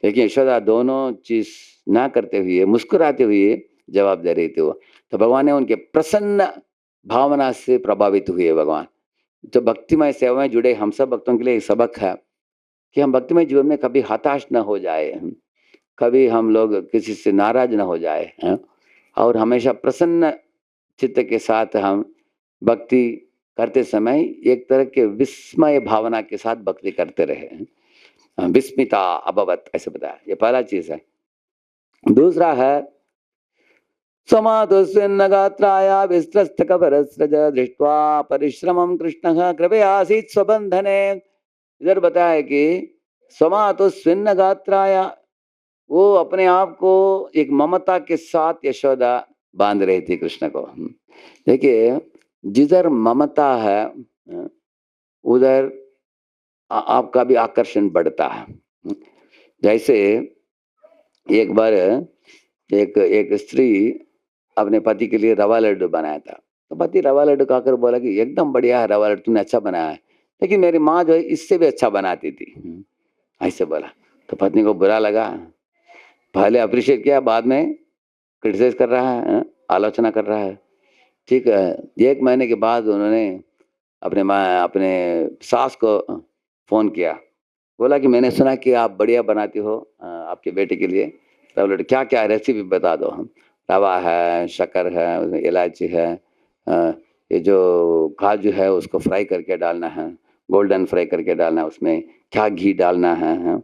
लेकिन यशोदा दोनों चीज ना करते हुए मुस्कुराते हुए जवाब दे रही थी वो। तो भगवान ने उनके प्रसन्न भावना से प्रभावित हुए भगवान। तो भक्तिमय सेवा में जुड़े हम सब भक्तों के लिए एक सबक है कि हम भक्तिमय जीवन में कभी हताश न हो जाए, कभी हम लोग किसी से नाराज न हो जाए, और हमेशा प्रसन्न चित्त के साथ हम भक्ति करते समय एक तरह के विस्मय भावना के साथ भक्ति करते रहे। विस्मिता अभवत, ऐसे बताया, ये पहला चीज है। दूसरा है समाधुस्विन्न गात्राया विस्त्रस्त कबरस्रज दृष्ट्वा परिश्रमं कृष्णः कृपयासीत् स्वबंधने। इधर बताया कि समाधुस्विन्न गात्राया, वो अपने आप को एक ममता के साथ यशोदा बांध रही थी कृष्ण को। देखिए, जिधर ममता है उधर आपका भी आकर्षण बढ़ता है। जैसे एक बार एक स्त्री अपने पति के लिए रवा लड्डू बनाया था, तो पति रवा लड्डू खाकर बोला कि एकदम बढ़िया है रवा लड्डू, तुमने अच्छा बनाया है, लेकिन मेरी माँ जो है इससे भी अच्छा बनाती थी, ऐसे बोला। तो पत्नी को बुरा लगा, पहले अप्रिशिएट किया, बाद में क्रिटिसाइज कर रहा है, आलोचना कर रहा है। ठीक है, 1 महीने के बाद उन्होंने अपने सास को फोन किया, बोला कि मैंने सुना कि आप बढ़िया बनाती हो आपके बेटे के लिए रवा लड्डू, क्या क्या रेसिपी बता दो। हम रवा है, शक्कर है, उसमें इलायची है, ये जो काजू है उसको फ्राई करके डालना है, गोल्डन फ्राई करके डालना है, उसमें क्या घी डालना है,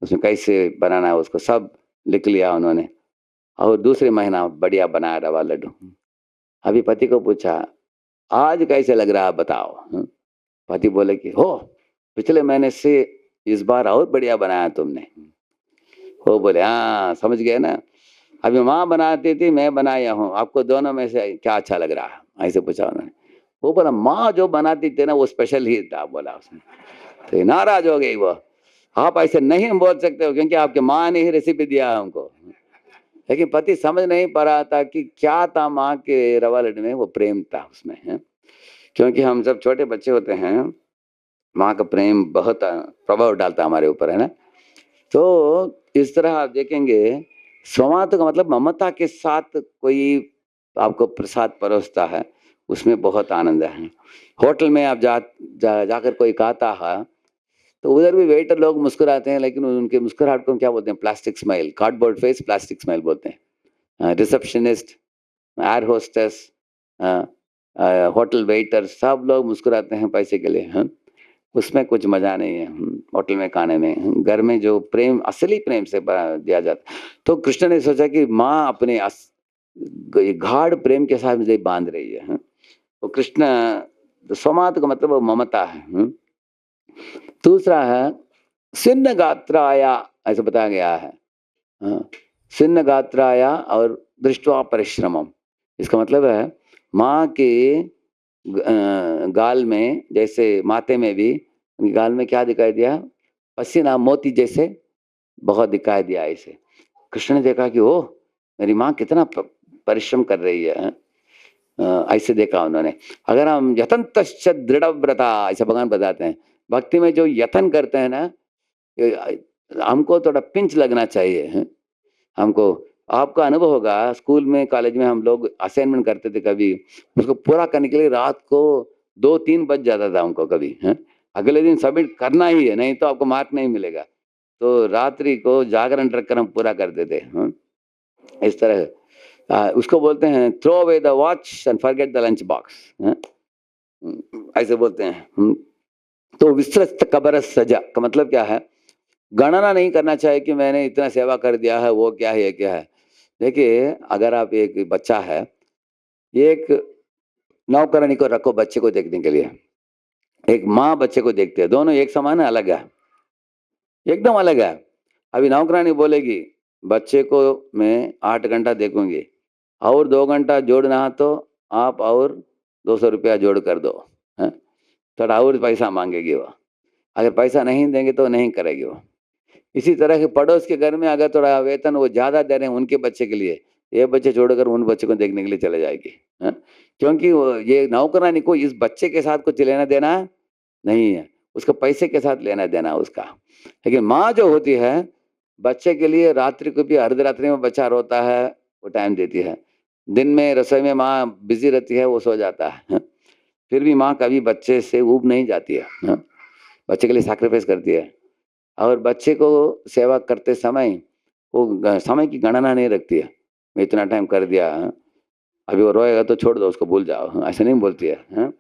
उसमें कैसे बनाना है, उसको सब लिख लिया उन्होंने। और दूसरे महीना बढ़िया बनाया रवा लड्डू। अभी पति को पूछा आज कैसे लग रहा है बताओ। पति बोले कि हो पिछले महीने से इस बार और बढ़िया बनाया तुमने। वो बोले हाँ समझ गए ना, अभी माँ बनाती थी मैं बनाया हूँ, आपको दोनों में से क्या अच्छा लग रहा है, ऐसे पूछा उन्होंने। वो बोला माँ जो बनाती थी ना वो स्पेशल ही था, बोला उसने। तो नाराज हो गई वो, आप ऐसे नहीं बोल सकते हो क्योंकि आपके माँ ने ही रेसिपी दिया हमको। लेकिन पति समझ नहीं पा रहा था कि क्या था माँ के रवा लड्डू में, वो प्रेम था उसमें, है। क्योंकि हम जब छोटे बच्चे होते हैं, माँ का प्रेम बहुत प्रभाव डालता है हमारे ऊपर, है ना। तो इस तरह आप देखेंगे, स्वामात का मतलब ममता के साथ कोई आपको प्रसाद परोसता है, उसमें बहुत आनंद है। होटल में आप जाकर कोई खाता है तो उधर भी वेटर लोग मुस्कुराते हैं, लेकिन उनके मुस्कुराहट को क्या बोलते हैं, plastic smile, cardboard face, plastic smile बोलते हैं। Receptionist, air hostess, hotel waiter, सब लोग मुस्कुराते हैं पैसे के लिए, उसमें कुछ मजा नहीं है होटल में खाने में। घर में जो प्रेम असली प्रेम से दिया जाता। तो कृष्ण ने सोचा कि माँ अपने गाढ़ प्रेम के साथ मुझे बांध रही है। तो कृष्ण, समात का मतलब वो ममता है। दूसरा है सिन्न गात्राया, ऐसा बताया गया है। हाँ, सिन्न गात्राया और दृष्टवा परिश्रमम, इसका मतलब है माँ के गाल में, जैसे माथे में भी उनके गाल में क्या दिखाई दिया, पसीना मोती जैसे बहुत दिखाई दिया। ऐसे कृष्ण ने देखा कि ओह मेरी माँ कितना परिश्रम कर रही है। ऐसे देखा उन्होंने। अगर हम यतन तश्च दृढ़ व्रता, ऐसा भगवान बताते हैं, भक्ति में जो यतन करते हैं ना, हमको थोड़ा पिंच लगना चाहिए है? हमको, आपका अनुभव होगा स्कूल में कॉलेज में हम लोग असाइनमेंट करते थे, कभी उसको पूरा करने के लिए रात को 2-3 बज जाता था हमको कभी है? अगले दिन सबमिट करना ही है, नहीं तो आपको मार्क नहीं मिलेगा। तो रात्रि को जागरण रखकर हम पूरा करते थे। इस तरह उसको बोलते हैं throw away the watch and forget the lunch box, ऐसे बोलते हैं। तो विस्तृत कबर सजा का मतलब क्या है, गणना नहीं करना चाहिए कि मैंने इतना सेवा कर दिया है, वो क्या है ये क्या है। देखिए अगर आप एक बच्चा है, एक नौकरानी को रखो बच्चे को देखने के लिए, एक माँ बच्चे को देखती है, दोनों एक समान है अलग है, एकदम अलग है। अभी नौकरानी बोलेगी बच्चे को मैं 8 घंटा देखूंगी और 2 घंटा जोड़ना तो आप और 200 रुपया जोड़ कर दो, है? थोड़ा और पैसा मांगेगी वो, अगर पैसा नहीं देंगे तो नहीं करेगी वो। इसी तरह के पड़ोस के घर में अगर थोड़ा वेतन वो ज़्यादा दे रहे हैं उनके बच्चे के लिए, ये बच्चे छोड़कर उन बच्चे को देखने के लिए चले जाएगी, है? क्योंकि वो ये नौकरानी को इस बच्चे के साथ कुछ लेना देना नहीं है, उसको पैसे के साथ लेना देना उसका। लेकिन माँ जो होती है बच्चे के लिए रात्रि को भी, अर्धरात्रि में बच्चा रोता है वो टाइम देती है, दिन में रसोई में माँ बिजी रहती है, वो सो जाता है? फिर भी माँ कभी बच्चे से ऊब नहीं जाती है? बच्चे के लिए सैक्रिफाइस करती है। और बच्चे को सेवा करते समय वो समय की गणना नहीं रखती है, मैं इतना टाइम कर दिया, अभी वो रोएगा तो छोड़ दो उसको, भूल जाओ, ऐसा नहीं बोलती है?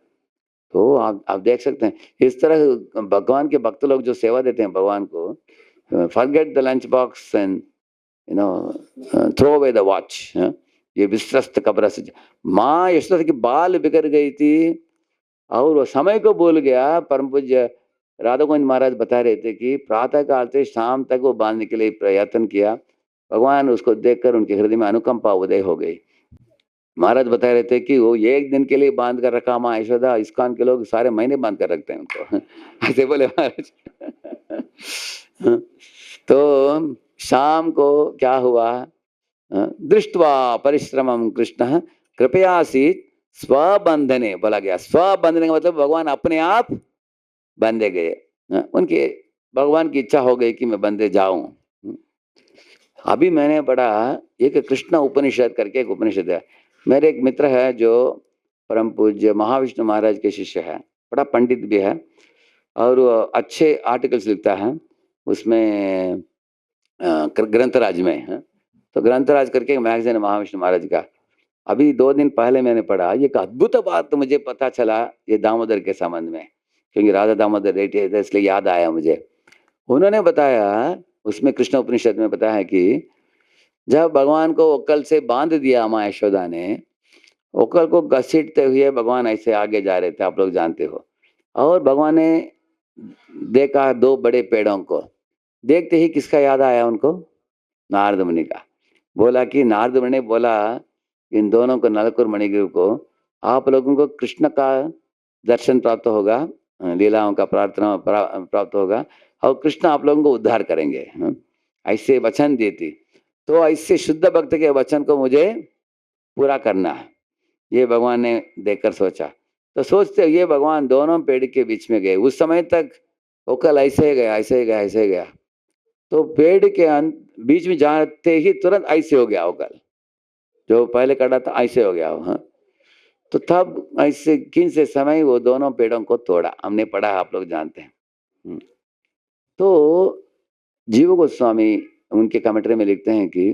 तो आप देख सकते हैं इस तरह भगवान के भक्त लोग जो सेवा देते हैं भगवान को, forget the lunch box and you know throw away the watch, ये विश्वस्त कब्र से। माँ यशोदा की बाल बिगड़ गई थी और वो समय को भूल गया। परम पूज्य राधा गोविंद महाराज बता रहे थे कि प्रातः काल से शाम तक वो बांधने के लिए प्रयत्न किया, भगवान उसको देखकर उनके हृदय में अनुकंपा उदय हो गई। महाराज बता रहे थे कि वो एक दिन के लिए बांध कर रखा माँ यशोदा, इस्कॉन के लोग सारे महीने बांध कर रखते हैं उनको, ऐसे बोले महाराज। तो शाम को क्या हुआ, दृष्टवा परिश्रमम कृष्ण कृपयासीत स्वबंधने बोला गया। स्वबंधने का मतलब भगवान अपने आप बंधे गए, उनके भगवान की इच्छा हो गई कि मैं बंधे जाऊं। अभी मैंने पढ़ा एक कृष्ण उपनिषद करके एक उपनिषद है, मेरे एक मित्र है जो परम पूज्य महाविष्णु महाराज के शिष्य है, बड़ा पंडित भी है और अच्छे आर्टिकल्स लिखता है उसमें ग्रंथराज में है। तो ग्रंथराज करके एक मैगजीन है महाविष्णु महाराज का। अभी 2 दिन पहले मैंने पढ़ा, ये एक अद्भुत बात मुझे पता चला ये दामोदर के संबंध में, क्योंकि राधा दामोदर रेड्डी है इसलिए याद आया मुझे। उन्होंने बताया उसमें कृष्ण उपनिषद में बताया है कि जब भगवान को ओकल से बांध दिया माँ यशोदा ने, ओकल को घसीटते हुए भगवान ऐसे आगे जा रहे थे, आप लोग जानते हो, और भगवान ने देखा 2 बड़े पेड़ों को, देखते ही किसका याद आया उनको, नारद मुनि का। बोला कि नारद मुनि ने बोला इन दोनों को, नलकुर मणिगिर को, आप लोगों को कृष्ण का दर्शन प्राप्त होगा, लीलाओं का प्रार्थना प्राप्त होगा और कृष्ण आप लोगों को उद्धार करेंगे, ऐसे वचन देती। तो ऐसे शुद्ध भक्त के वचन को मुझे पूरा करना है, ये भगवान ने देखकर सोचा। तो सोचते ये भगवान दोनों पेड़ के बीच में गए, उस समय तक ओकल ऐसे ही गया, ऐसे ही गया, ऐसे ही गया, तो पेड़ के बीच में जाते ही तुरंत ऐसे हो गया ओकल, जो पहले कटा था ऐसे हो गया हो। तो तब ऐसे किन से समय वो दोनों पेड़ों को तोड़ा, हमने पढ़ा, आप लोग जानते हैं। तो जीव गोस्वामी उनके कमेंट्री में लिखते हैं कि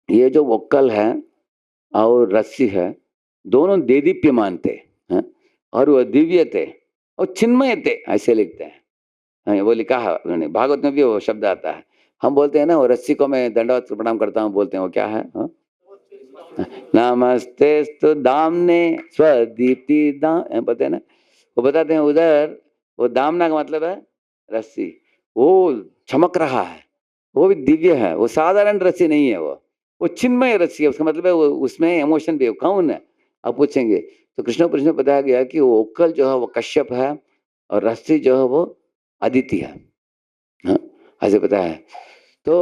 ये जो वक्कल है और रस्सी है, दोनों देदीप्यमान थे, हैं? और वह दिव्य थे और चिन्मय थे, ऐसे लिखते हैं। वो लिखा है उन्होंने, भागवत में भी वो शब्द आता है। हम बोलते हैं ना वो रस्सी को मैं दंडवत प्रणाम करता हूँ, बोलते हैं वो क्या है, नमस्तेस्तु दामने स्वदीप्ति दाम, बोलते हैं ना। वो बताते हैं उधर वो दामना का मतलब है रस्सी, वो चमक रहा है, वो भी दिव्य है, वो साधारण रस्सी नहीं है, वो चिन्मय रस्सी है। उसका मतलब है वो उसमें इमोशन भी है। कौन है आप पूछेंगे तो कृष्ण उपनिषद में बताया गया कि वो उक्कल जो है वो कश्यप है और रस्सी जो है वो अदिति है। हाँ, ऐसे बताया है। तो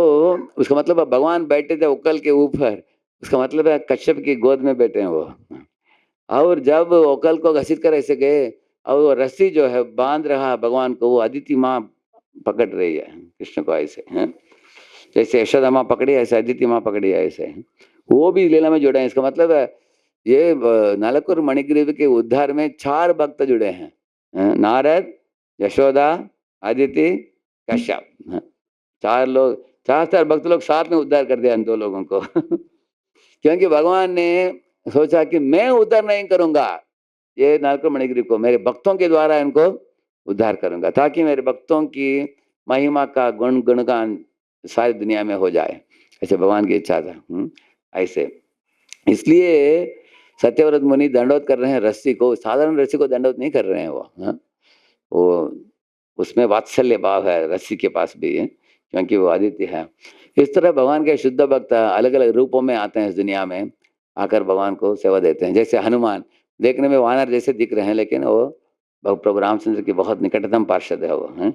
उसका मतलब है भगवान बैठे थे उक्कल के ऊपर, उसका मतलब है कश्यप की गोद में बैठे हैं वो। और जब उक्कल को घसीट कर ऐसे गए और वो रस्सी जो है बांध रहा है भगवान को, वो अदिति माँ पकड़ रही है कृष्ण को ऐसे, हैं? जैसे यशोदा माँ पकड़ी ऐसे अदिति माँ पकड़ी है ऐसे, वो भी लीला में जुड़े हैं। इसका मतलब है ये नालकुर मणिग्रीव के उद्धार में 4 भक्त जुड़े हैं, नारद, यशोदा, अदिति, कश्यप, हैं? 4 लोग, 4 भक्त लोग साथ में उद्धार कर दिया इन 2 लोगों को। क्योंकि भगवान ने सोचा कि मैं उद्धार नहीं करूंगा ये नालकुर मणिग्रीव को, मेरे भक्तों के द्वारा इनको उद्धार करूंगा, ताकि मेरे भक्तों की महिमा का गुणगान सारी दुनिया में हो जाए। ऐसे भगवान की इच्छा था। ऐसे इसलिए सत्यव्रत मुनि दंडवत कर रहे हैं रस्सी को, साधारण रस्सी को दंडवत नहीं कर रहे हैं वो, हाँ? वो उसमें वात्सल्य भाव है रस्सी के पास भी है, क्योंकि वो आदित्य है। इस तरह भगवान के शुद्ध भक्त अलग अलग रूपों में आते हैं इस दुनिया में, आकर भगवान को सेवा देते हैं। जैसे हनुमान देखने में वानर जैसे दिख रहे हैं, लेकिन वो प्रभु रामचंद्र की बहुत निकटतम पार्षद है वो, हैं?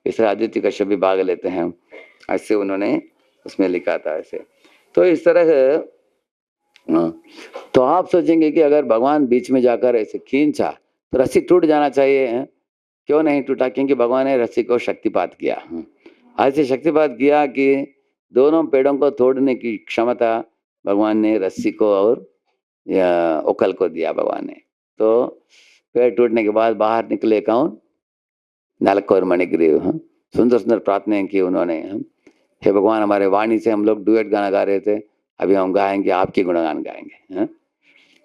इस तरह आदित्य कश्यप भी भाग लेते हैं, ऐसे उन्होंने उसमें लिखा था ऐसे। तो इस तरह तो आप सोचेंगे कि अगर भगवान बीच में जाकर ऐसे खींचा तो रस्सी टूट जाना चाहिए, हैं? क्यों नहीं टूटा? क्योंकि भगवान ने रस्सी को शक्तिपात किया, ऐसे शक्तिपात किया कि दोनों पेड़ों को तोड़ने की क्षमता भगवान ने रस्सी को और उक्कल को दिया भगवान ने। तो पेड़ टूटने के बाद बाहर निकले कौन? नालकुर मणिग्रीव, सुंदर सुंदर प्रार्थनाएं की उन्होंने, हे भगवान हमारे वाणी से हम लोग डुएट गाना गा रहे थे, अभी हम गाएंगे आपके गुणगान गाएंगे, हैं?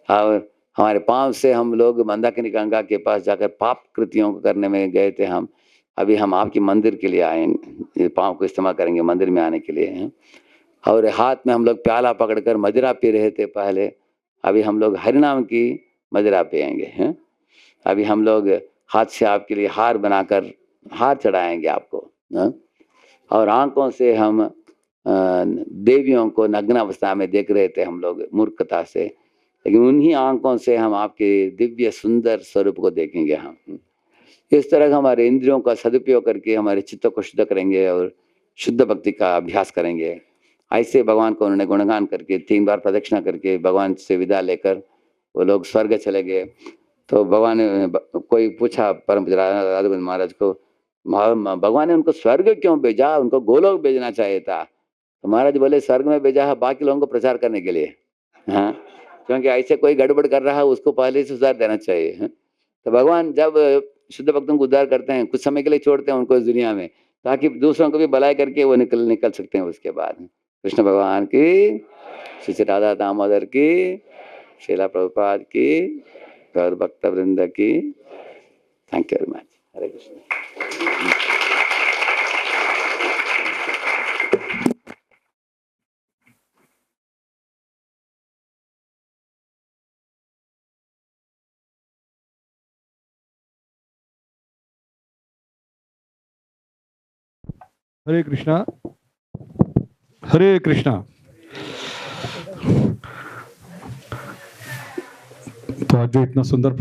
और हमारे पाँव से हम लोग मंदाकिनी गंगा के पास जाकर पाप कृतियों को करने में गए थे हम, अभी हम आपके मंदिर के लिए आए, पाँव को इस्तेमाल करेंगे मंदिर में आने के लिए, हैं? और हाथ में हम लोग प्याला पकड़कर मदिरा पी रहे थे पहले, अभी हम लोग हरिनाम की मदिरा पियेंगे, हैं? अभी हम लोग हाथ से आपके लिए हार बनाकर हार चढ़ाएंगे आपको, हैं? और आंखों से हम देवियों को नग्न अवस्था में देख रहे थे हम लोग मूर्खता से, लेकिन उन्हीं आंखों से हम आपके दिव्य सुंदर स्वरूप को देखेंगे हम। इस तरह हमारे इंद्रियों का सदुपयोग करके हमारे चित्त को शुद्ध करेंगे और शुद्ध भक्ति का अभ्यास करेंगे। ऐसे भगवान को उन्होंने गुणगान करके 3 बार प्रदक्षिणा करके भगवान से विदा लेकर वो लोग स्वर्ग चले गए। तो भगवान ने कोई पूछा परम राधा महाराज को, भगवान ने उनको स्वर्ग क्यों भेजा? उनको गोलोक भेजना चाहिए था। तो महाराज बोले स्वर्ग में भेजा है बाकी लोगों को प्रचार करने के लिए, हाँ, क्योंकि ऐसे कोई गड़बड़ कर रहा है उसको पहले से सुधार देना चाहिए, हैं? तो भगवान जब शुद्ध भक्तों को उद्धार करते हैं कुछ समय के लिए छोड़ते हैं उनको इस दुनिया में, ताकि दूसरों को भी भलाई करके वो निकल सकते हैं उसके बाद। कृष्ण भगवान की, श्री राधा दामोदर की, श्रीला प्रभुपाद की, गौर भक्त वृंद की। Thank you very much. Hare Krishna. Hare Krishna, Hare Krishna. तो आज जो इतना सुंदर